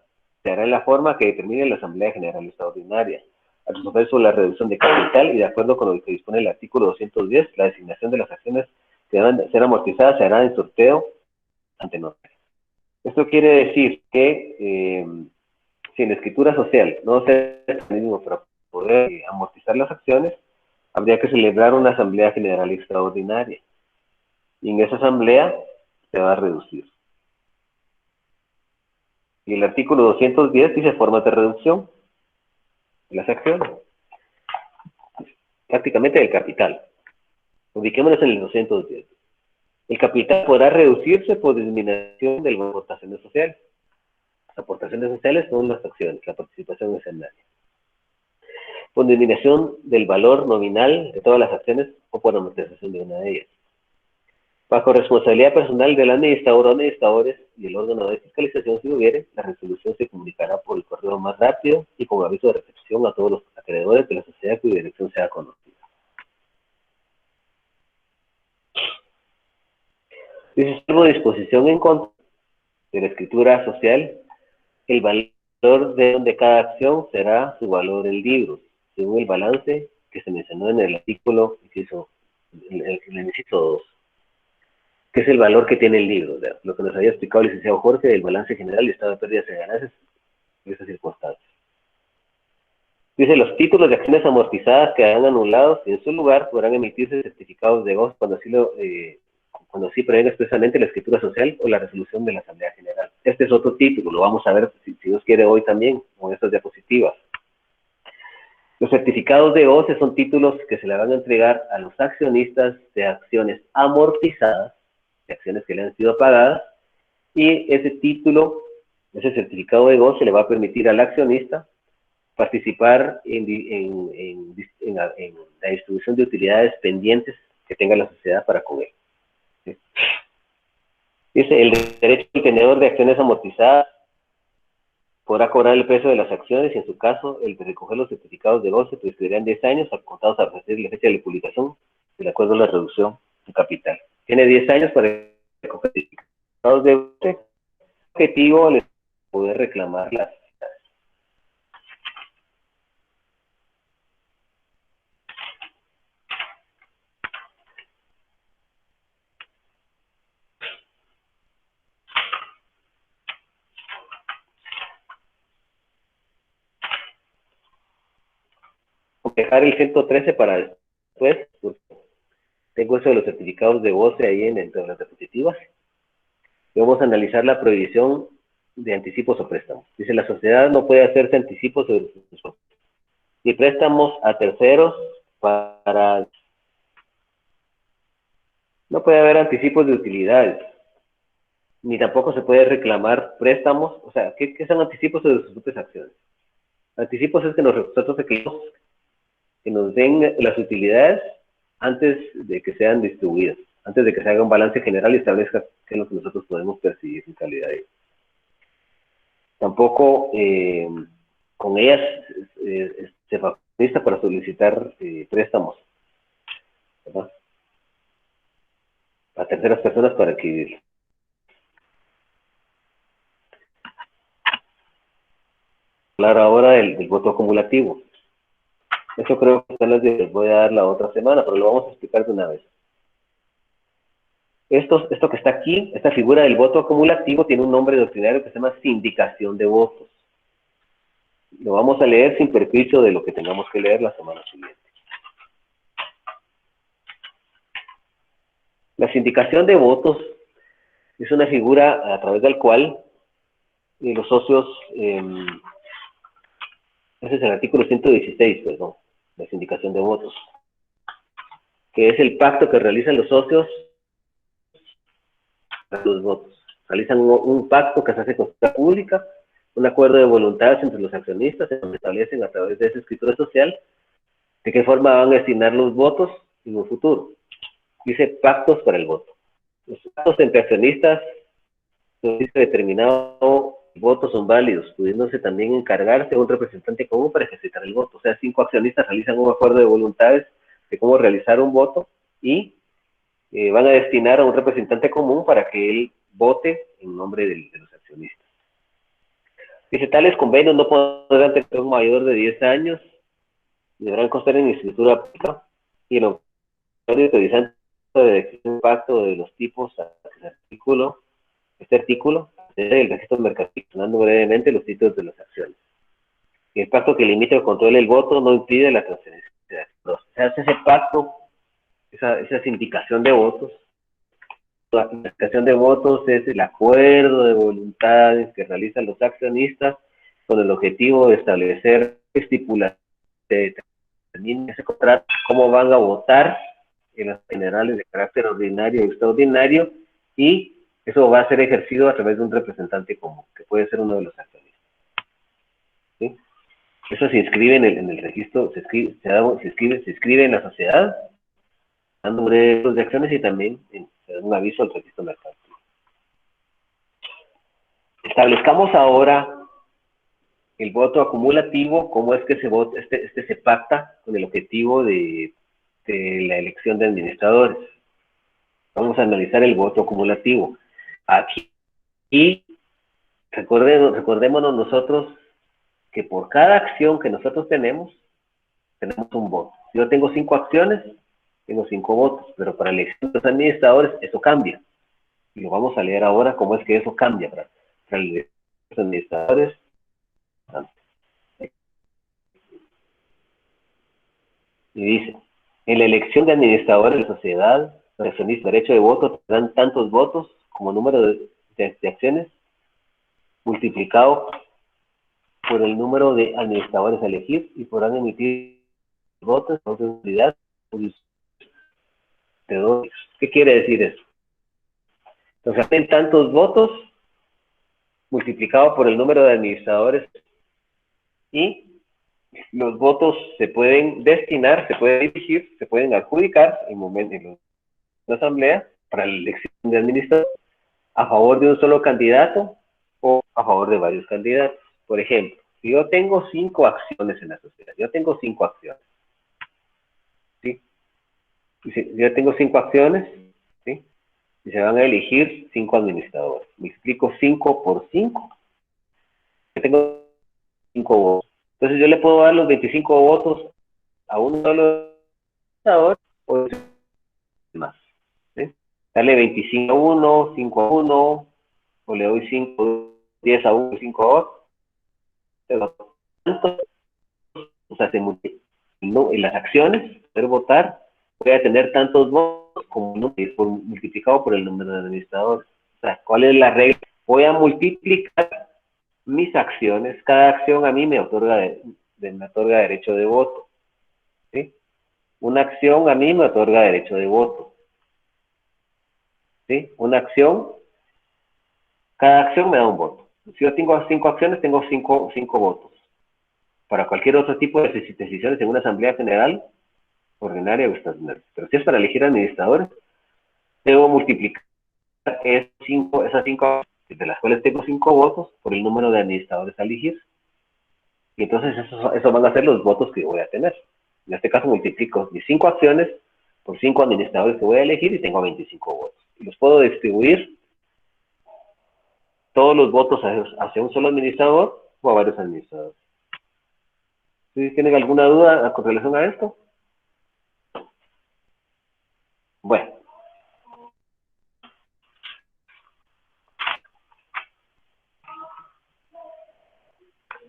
en la forma que determine la Asamblea General Extraordinaria, a resolver sobre la reducción de capital y de acuerdo con lo que dispone el artículo 210, la designación de las acciones que deben ser amortizadas se hará en sorteo ante notario. Esto quiere decir que si en la escritura social no se mecanismo para poder amortizar las acciones, habría que celebrar una Asamblea General Extraordinaria. Y en esa asamblea se va a reducir. Y el artículo 210 dice formas de reducción de las acciones. Prácticamente del capital. Ubiquémonos en el 210. El capital podrá reducirse por disminución de las aportaciones sociales. Las aportaciones sociales son las acciones, la participación escenaria. Por disminución del valor nominal de todas las acciones o por amortización de una de ellas. Bajo responsabilidad personal del administrador o administradores y el órgano de fiscalización si hubiere, la resolución se comunicará por el correo más rápido y con aviso de recepción a todos los acreedores de la sociedad cuya dirección sea conocida. Dice, salvo disposición en contra de la escritura social, el valor de cada acción será su valor en libros, según el balance que se mencionó en el artículo en el inciso 2. ¿Qué es el valor que tiene el libro? Lo que nos había explicado el licenciado Jorge del balance general y estado de pérdidas y ganancias en esas circunstancias. Dice, los títulos de acciones amortizadas quedarán anulados y en su lugar podrán emitirse certificados de gozo cuando así prevenga expresamente la escritura social o la resolución de la Asamblea General. Este es otro título, lo vamos a ver si Dios quiere hoy también con estas diapositivas. Los certificados de goce son títulos que se le van a entregar a los accionistas de acciones amortizadas, de acciones que le han sido pagadas, y ese título, ese certificado de goce le va a permitir al accionista participar en la distribución de utilidades pendientes que tenga la sociedad para con él. ¿Sí? Dice, el derecho del tenedor de acciones amortizadas podrá cobrar el precio de las acciones y en su caso el de recoger los certificados de goce prescribirán 10 años contados a partir de la fecha de la publicación del acuerdo a la reducción de capital. Tiene 10 años para recoger certificados de voto. Objetivo es poder reclamar las dejar el 113 para después, porque tengo eso de los certificados de voce ahí entre las diapositivas. Y vamos a analizar la prohibición de anticipos o préstamos. Dice, la sociedad no puede hacerse anticipos sobre sus propios ni préstamos a terceros para... No puede haber anticipos de utilidades, ni tampoco se puede reclamar préstamos. O sea, ¿qué son anticipos sobre sus propias acciones? Anticipos es que nosotros requerimos que nos den las utilidades antes de que sean distribuidas, antes de que se haga un balance general y establezca qué es lo que nosotros podemos percibir en calidad de ellos. Tampoco con ellas se facilita para solicitar préstamos, ¿verdad?, a terceras personas para adquirirlos. Hablar ahora del voto acumulativo. Eso creo que les voy a dar la otra semana, pero lo vamos a explicar de una vez. Esto que está aquí, esta figura del voto acumulativo, tiene un nombre doctrinario que se llama sindicación de votos. Lo vamos a leer sin perjuicio de lo que tengamos que leer la semana siguiente. La sindicación de votos es una figura a través del cual los socios, ese es el artículo 116, perdón, la sindicación de votos, que es el pacto que realizan los socios para los votos. Realizan un pacto que se hace con la pública, un acuerdo de voluntades entre los accionistas, donde establecen a través de esa escritura social de qué forma van a destinar los votos en un futuro. Dice pactos para el voto. Los pactos entre accionistas, dice determinado votos son válidos, pudiéndose también encargarse a un representante común para ejercitar el voto. O sea, 5 accionistas realizan un acuerdo de voluntades de cómo realizar un voto y van a destinar a un representante común para que él vote en nombre de los accionistas. Dice, tales convenios no podrán tener un mayor de 10 años, deberán constar en escritura pública y en lo autorizante de un pacto de los tipos a este artículo, el registro mercantil, dando brevemente los títulos de las acciones. Y el pacto que limita o controla el voto no impide la transferencia de acciones. Se hace ese pacto, esa sindicación de votos. La sindicación de votos es el acuerdo de voluntades que realizan los accionistas con el objetivo de establecer estipulaciones de ese contrato, cómo van a votar en las generales de carácter ordinario y extraordinario, y eso va a ser ejercido a través de un representante común, que puede ser uno de los accionistas. ¿Sí? Eso se inscribe en el registro, se inscribe en la sociedad, dando números de acciones y también se da un aviso al registro mercantil. Establezcamos ahora el voto acumulativo, cómo es que se pacta con el objetivo de la elección de administradores. Vamos a analizar el voto acumulativo. Aquí, y recordémonos nosotros que por cada acción que nosotros tenemos un voto. Si yo tengo 5 acciones, tengo 5 votos, pero para la elección de los administradores eso cambia. Y lo vamos a leer ahora cómo es que eso cambia para la elección de los administradores. Y dice, en la elección de administradores de sociedad, los accionistas derecho de voto tendrán tantos votos como número de acciones multiplicado por el número de administradores a elegir y podrán emitir votos de utilidad. ¿Qué quiere decir eso? Entonces, hacen tantos votos multiplicado por el número de administradores y los votos se pueden destinar, se pueden dirigir, se pueden adjudicar en la asamblea para la elección de administradores a favor de un solo candidato o a favor de varios candidatos. Por ejemplo, si yo tengo 5 acciones en la sociedad, ¿sí? Si yo tengo 5 acciones, ¿sí? y se van a elegir 5 administradores. Me explico, 5 por 5. Yo tengo 5 votos. Entonces yo le puedo dar los 25 votos a un solo administrador o más. ¿Sí? Darle 25 a uno, 5 a uno, o le doy 5, 10 a uno, 5 a otro. Pero tanto, o sea, en las acciones, poder votar, voy a tener tantos votos como multiplicado por el número de administradores. O sea, ¿cuál es la regla? Voy a multiplicar mis acciones. Cada acción a mí me otorga derecho de voto. ¿Sí? Una acción a mí me otorga derecho de voto. ¿Sí? Una acción, cada acción me da un voto. Si yo tengo 5 acciones, tengo 5 votos. Para cualquier otro tipo de decisiones en una asamblea general, ordinaria o extraordinaria. Pero si es para elegir administradores, debo multiplicar esas 5, de las cuales tengo 5 votos, por el número de administradores a elegir. Y entonces eso van a ser los votos que voy a tener. En este caso multiplico mis 5 acciones por 5 administradores que voy a elegir y tengo 25 votos. Y los puedo distribuir todos los votos hacia un solo administrador o a varios administradores. ¿Sí? ¿Tienen alguna duda con relación a esto? Bueno.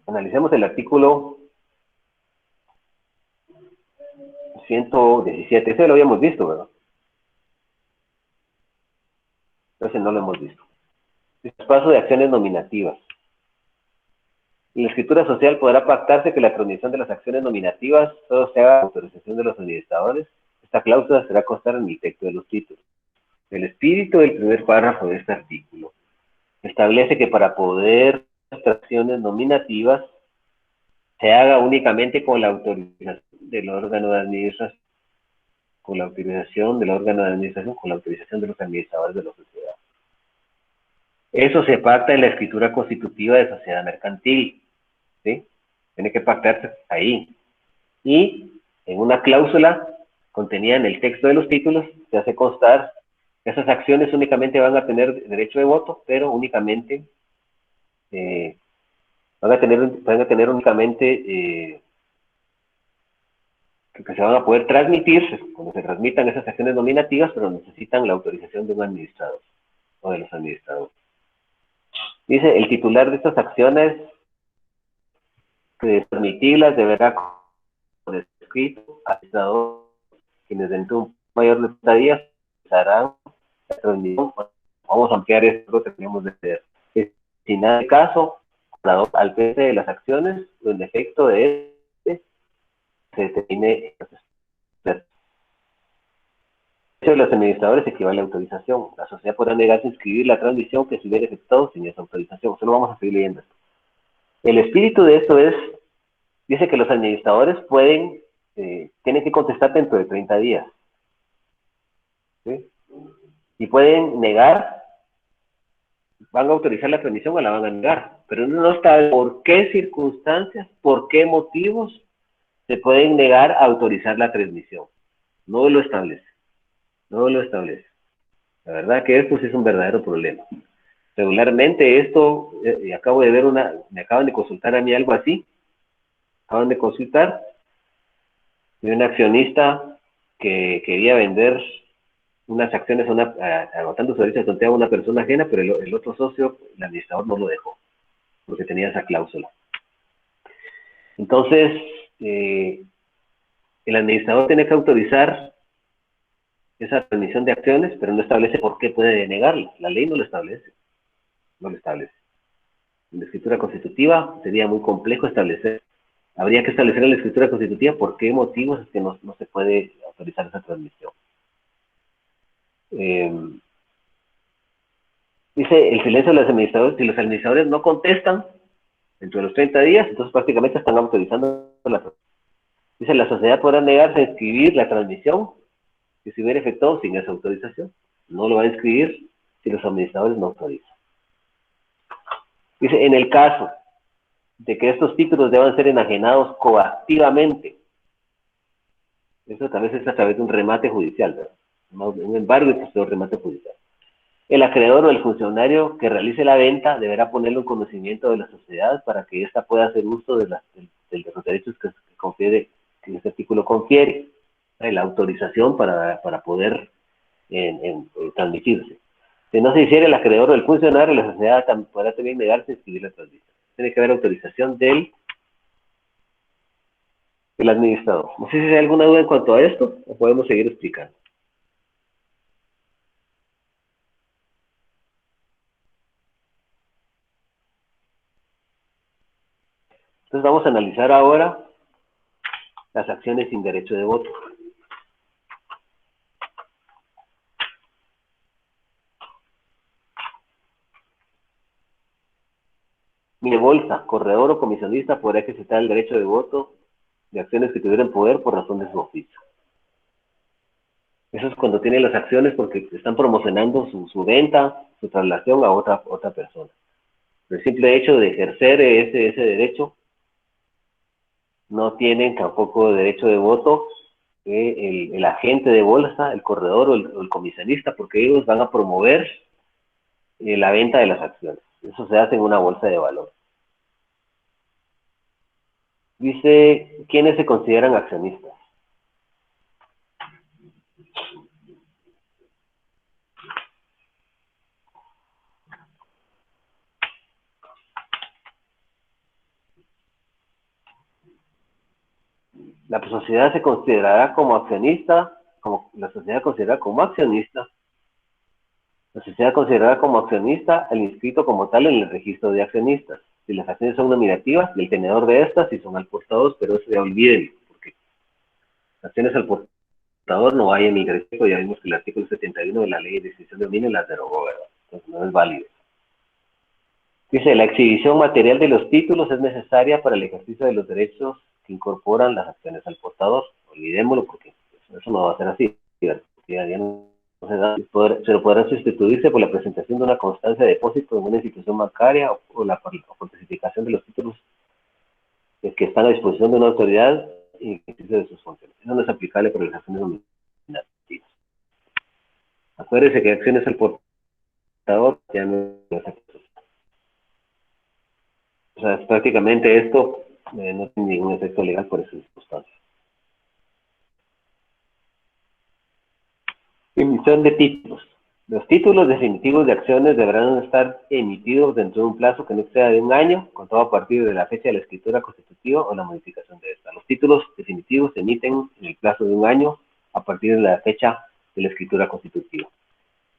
Analicemos el artículo 117. Ese lo habíamos visto, ¿verdad? Ese no lo hemos visto. Paso de acciones nominativas. En la escritura social podrá pactarse que la transmisión de las acciones nominativas solo se haga con autorización de los administradores. Esta cláusula será constar en el texto de los títulos. El espíritu del primer párrafo de este artículo establece que para poder hacer acciones nominativas se haga únicamente con la autorización del órgano de administración, con la autorización del órgano de administración, con la autorización de los administradores de la sociedad. Eso se pacta en la escritura constitutiva de sociedad mercantil, ¿sí? Tiene que pactarse ahí. Y en una cláusula contenida en el texto de los títulos se hace constar que esas acciones únicamente van a tener derecho de voto, pero únicamente van a tener únicamente que se van a poder transmitir cuando se transmitan esas acciones nominativas, pero necesitan la autorización de un administrador o de los administradores. Dice, el titular de estas acciones, que transmitirlas deberá por escrito al administrador, quienes dentro de un mayor de 30 días harán la transmisión. Vamos a ampliar esto que tenemos de hacer. Si en el caso, al frente de las acciones, o el efecto de este se determine el de los administradores equivale a autorización. La sociedad podrá negarse a inscribir la transmisión que se hubiera efectuado sin esa autorización. Solo vamos a seguir leyendo esto. El espíritu de esto dice que los administradores tienen que contestar dentro de 30 días. ¿Sí? Y pueden negar, van a autorizar la transmisión o la van a negar, pero no está por qué circunstancias, por qué motivos se pueden negar a autorizar la transmisión. No lo establece. No lo establece. La verdad que esto sí es un verdadero problema. Regularmente esto, acabo de ver me acaban de consultar a mí algo así. Acaban de consultar de un accionista que quería vender unas acciones agotando su derecho de tontear a una persona ajena, pero el otro socio, el administrador, no lo dejó, porque tenía esa cláusula. Entonces, el administrador tiene que autorizar esa transmisión de acciones, pero no establece por qué puede denegarla. La ley no lo establece. No lo establece. En la escritura constitutiva sería muy complejo establecer. Habría que establecer en la escritura constitutiva por qué motivos es que no se puede autorizar esa transmisión. Dice, el silencio de los administradores, si los administradores no contestan dentro de los 30 días, entonces prácticamente están autorizando la transmisión. Dice, la sociedad podrá negarse a inscribir la transmisión que se hubiera efectuado sin esa autorización. No lo va a inscribir si los administradores no autorizan. Dice, en el caso de que estos títulos deban ser enajenados coactivamente, eso tal vez es a través de un remate judicial, ¿verdad? Un embargo y posterior remate judicial. El acreedor o el funcionario que realice la venta deberá ponerlo en conocimiento de la sociedad para que ésta pueda hacer uso de los derechos que confiere, que este artículo confiere, la autorización para poder transmitirse. Si no se hiciera, el acreedor o el funcionario, la sociedad podrá también negarse a inscribir la transmisión. Tiene que haber autorización del administrador. No sé si hay alguna duda en cuanto a esto, o podemos seguir explicando. Entonces vamos a analizar ahora las acciones sin derecho de voto. Mire, bolsa, corredor o comisionista podrá ejercitar el derecho de voto de acciones que tuvieran poder por razón de su oficio. Eso es cuando tienen las acciones porque están promocionando su venta, su traslación a otra persona. El simple hecho de ejercer ese derecho, no tienen tampoco derecho de voto el agente de bolsa, el corredor o el comisionista, porque ellos van a promover la venta de las acciones. Eso se hace en una bolsa de valor. Dice, ¿quiénes se consideran accionistas? La sociedad se considerará como accionista, la sociedad considerará como accionista. La sociedad considerará como accionista el inscrito como tal en el registro de accionistas. Si las acciones son nominativas, el tenedor de estas, si son al portador, pero eso ya olviden, porque acciones al portador no hay en el registro, ya vimos que el artículo 71 de la ley de extinción de dominio las derogó, ¿verdad? Entonces no es válido. Dice, la exhibición material de los títulos es necesaria para el ejercicio de los derechos que incorporan las acciones al portador. Olvidémoslo porque eso no va a ser así, ¿verdad? Porque ya no se da, pero podrá sustituirse por la presentación de una constancia de depósito en una institución bancaria o la certificación de los títulos que están a disposición de una autoridad y ejercicio de sus funciones. Eso no es aplicable para las acciones nominativas. Acuérdense que acciones al portador ya no es aplicable. O sea, prácticamente esto no tiene ningún efecto legal por esas circunstancias. Emisión de títulos. Los títulos definitivos de acciones deberán estar emitidos dentro de un plazo que no exceda de un año, contado a partir de la fecha de la escritura constitutiva o la modificación de esta. Los títulos definitivos se emiten en el plazo de un año a partir de la fecha de la escritura constitutiva.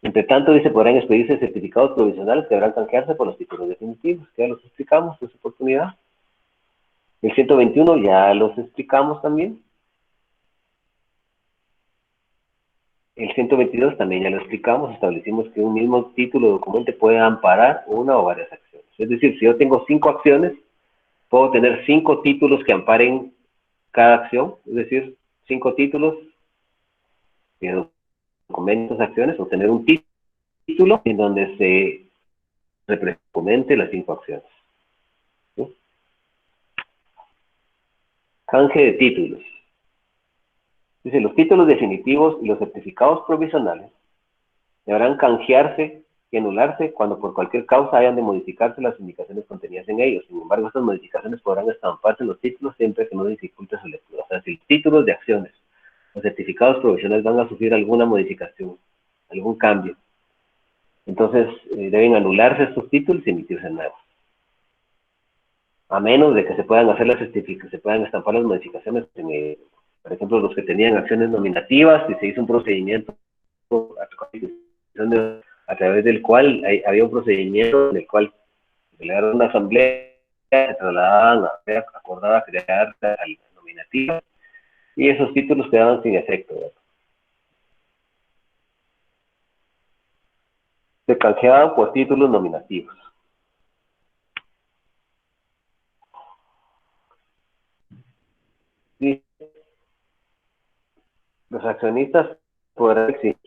Entre tanto, dice, podrán expedirse certificados provisionales que deberán canjearse por los títulos definitivos, que ya los explicamos en su oportunidad. El 121 ya los explicamos también. El 122 también ya lo explicamos, establecimos que un mismo título de documento puede amparar una o varias acciones. Es decir, si yo tengo 5 acciones, puedo tener 5 títulos que amparen cada acción, es decir, 5 títulos de documentos, acciones, o tener un título en donde se represente las 5 acciones. ¿Sí? Canje de títulos. Dice, los títulos definitivos y los certificados provisionales deberán canjearse y anularse cuando por cualquier causa hayan de modificarse las indicaciones contenidas en ellos. Sin embargo, estas modificaciones podrán estamparse en los títulos siempre que no dificulte su lectura. O sea, si los títulos de acciones o certificados provisionales van a sufrir alguna modificación, algún cambio, entonces deben anularse estos títulos y emitirse nuevos. A menos de que se puedan hacer las certificaciones, se puedan estampar las modificaciones en por ejemplo, los que tenían acciones nominativas y se hizo un procedimiento a través del cual había un procedimiento en el cual se le daba una asamblea, se trasladaban a acordada crear la nominativa y esos títulos quedaban sin efecto, ¿verdad? Se canjeaban por títulos nominativos. Y los accionistas podrán exigir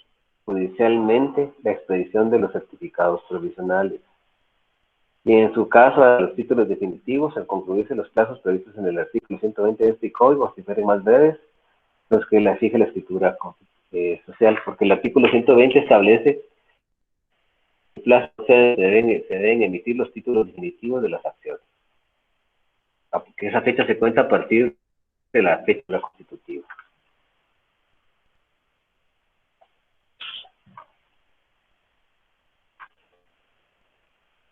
judicialmente la expedición de los certificados provisionales. Y en su caso, a los títulos definitivos, al concluirse los plazos previstos en el artículo 120 de este código, si fueren más breves, los que la exige la escritura social, porque el artículo 120 establece plazo se deben emitir los títulos definitivos de las acciones. Porque esa fecha se cuenta a partir de la fecha constitutiva.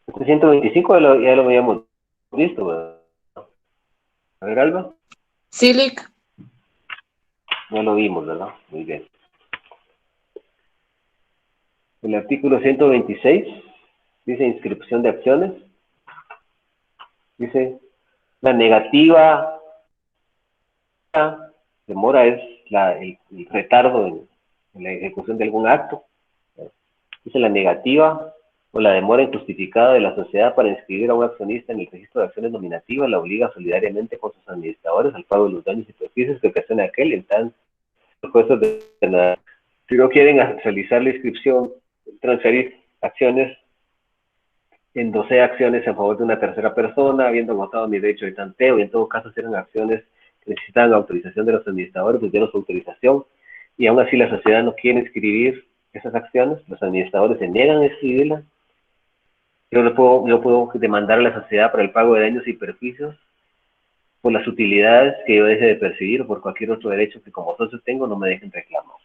Este 125 ya lo habíamos visto, ¿verdad? A ver, Alba. Sí, Lick. Ya lo vimos, ¿verdad? Muy bien. El artículo 126 dice inscripción de acciones. Dice la negativa demora es el retardo en la ejecución de algún acto. Dice la negativa o la demora injustificada de la sociedad para inscribir a un accionista en el registro de acciones nominativas la obliga solidariamente con sus administradores al pago de los daños y perjuicios que ocasiona aquel en tan supuestos de nada. Si no quieren realizar la inscripción, transferir acciones, endosé acciones en favor de una tercera persona, habiendo agotado mi derecho de tanteo, y en todo caso eran acciones que necesitan autorización de los administradores, pues dieron su autorización, y aún así la sociedad no quiere inscribir esas acciones, los administradores se niegan a inscribirlas. Yo puedo demandar a la sociedad para el pago de daños y perjuicios por las utilidades que yo deje de percibir o por cualquier otro derecho que como socio tengo no me dejen reclamar.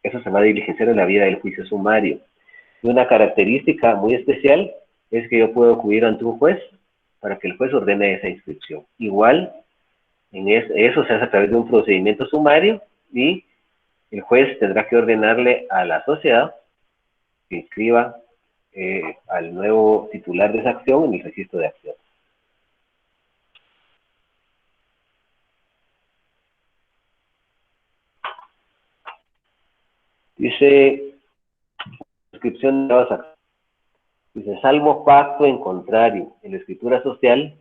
Eso se va a diligenciar en la vida del juicio sumario. Y una característica muy especial es que yo puedo acudir ante un juez para que el juez ordene esa inscripción. Igual, eso se hace a través de un procedimiento sumario y el juez tendrá que ordenarle a la sociedad que inscriba al nuevo titular de esa acción en el registro de acciones. Dice, inscripción de nuevas acciones. Dice, salvo pacto en contrario, en la escritura social,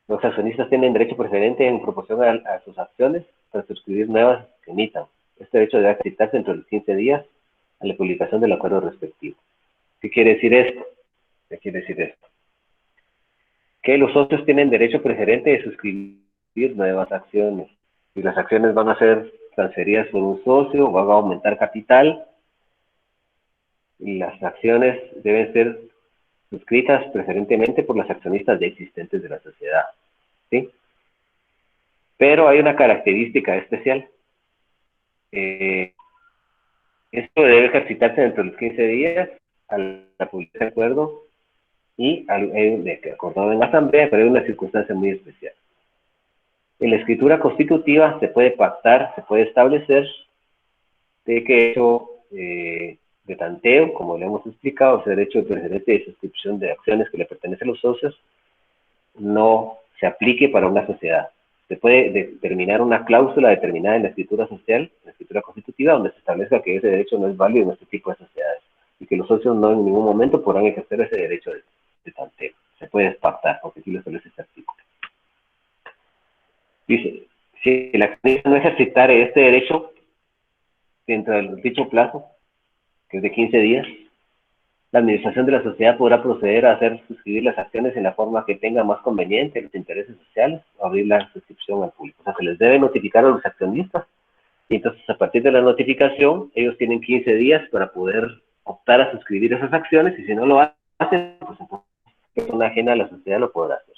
los accionistas tienen derecho preferente en proporción a sus acciones para suscribir nuevas que emitan. Este derecho debe ejercitarse entre los 15 días a la publicación del acuerdo respectivo. ¿Qué quiere decir esto? ¿Qué quiere decir esto? Que los socios tienen derecho preferente de suscribir nuevas acciones. Si las acciones van a ser transferidas por un socio, van a aumentar capital, y las acciones deben ser suscritas preferentemente por los accionistas ya existentes de la sociedad, ¿sí? Pero hay una característica especial. Esto debe ejercitarse dentro de los 15 días a la publicación del acuerdo y acordado en asamblea, pero hay una circunstancia muy especial. En la escritura constitutiva se puede pactar, se puede establecer de que hecho de tanteo, como le hemos explicado, ese derecho de preferente de suscripción de acciones que le pertenecen a los socios, no se aplique para una sociedad. Se puede determinar una cláusula determinada en la escritura social, en la escritura constitutiva, donde se establezca que ese derecho no es válido en este tipo de sociedades y que los socios no en ningún momento podrán ejercer ese derecho de tanteo. Se puede pactar, porque sí lo establece este artículo. Dice, si el accionista no ejercitar este derecho dentro del dicho plazo, que es de 15 días, la administración de la sociedad podrá proceder a hacer suscribir las acciones en la forma que tenga más conveniente los intereses sociales o abrir la suscripción al público. O sea, se les debe notificar a los accionistas y entonces a partir de la notificación ellos tienen 15 días para poder optar a suscribir esas acciones y si no lo hacen, pues entonces persona ajena a la sociedad lo podrá hacer.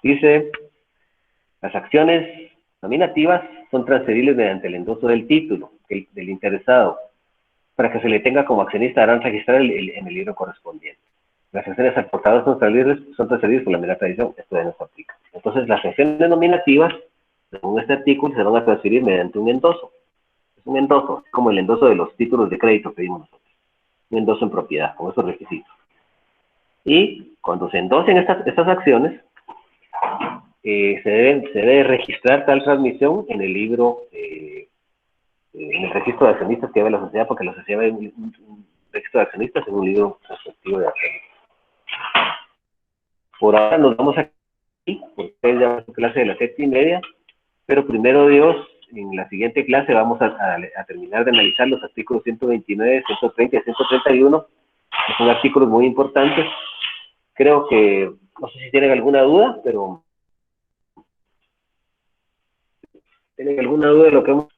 Dice, las acciones nominativas son transferibles mediante el endoso del título del interesado. Para que se le tenga como accionista, harán registrar en el libro correspondiente. Las acciones aportadas son transferibles por la mera tradición, esto ya no se aplica. Entonces, las acciones nominativas, según este artículo, se van a transferir mediante un endoso. Es un endoso, como el endoso de los títulos de crédito que vimos nosotros. Un endoso en propiedad, con esos requisitos. Y cuando se endosen estas acciones, se debe registrar tal transmisión en el libro, en el registro de accionistas que lleva la sociedad, porque la sociedad ve un registro de accionistas en un libro respectivo de accionistas. Por ahora nos vamos aquí, porque es ya clase de las 7:30, pero primero Dios, en la siguiente clase vamos a terminar de analizar los artículos 129, 130 y 131, que son artículos muy importantes. Creo que, no sé si tienen alguna duda, pero ¿tienen alguna duda de lo que hemos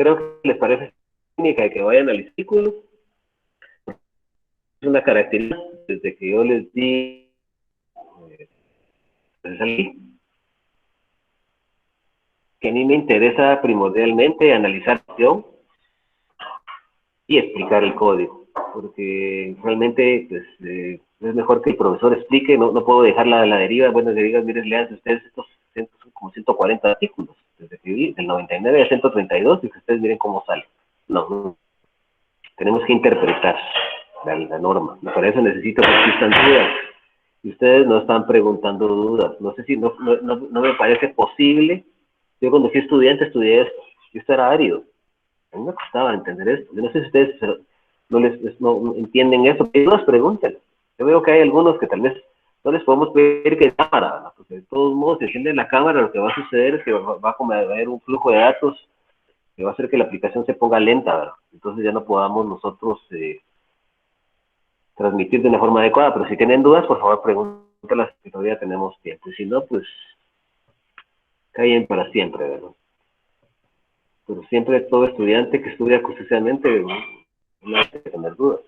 creo que les parece técnica de que vayan al artículo. Es una característica desde que yo les di que a mí me interesa primordialmente analizar la acción y explicar el código, porque realmente pues, es mejor que el profesor explique, no puedo dejarla a la deriva. Bueno, le digan, miren, lean ustedes estos son como 140 artículos, desde que vi, del 99 a 132, y que ustedes miren cómo sale. No, tenemos que interpretar la norma, y para eso necesito que existan dudas, y ustedes no están preguntando dudas. No sé si no me parece posible. Yo cuando fui estudiante estudié esto, y esto era árido. A mí me costaba entender esto. Yo no sé si ustedes no entienden eso. Hay dudas, pregúntenlo. Yo veo que hay algunos que tal vez no les podemos pedir que cámara, ¿verdad? Porque de todos modos, si encienden la cámara, lo que va a suceder es que va a haber un flujo de datos que va a hacer que la aplicación se ponga lenta, ¿verdad? Entonces ya no podamos nosotros transmitir de una forma adecuada. Pero si tienen dudas, por favor, pregúntenlas, que todavía tenemos tiempo. Y si no, pues callen para siempre, ¿verdad? Pero siempre todo estudiante que estudia acuciosamente no hay que tener dudas.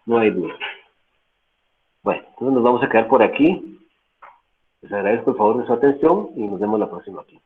No hay dudas. Bueno, entonces nos vamos a quedar por aquí. Les agradezco el favor de su atención y nos vemos la próxima clase.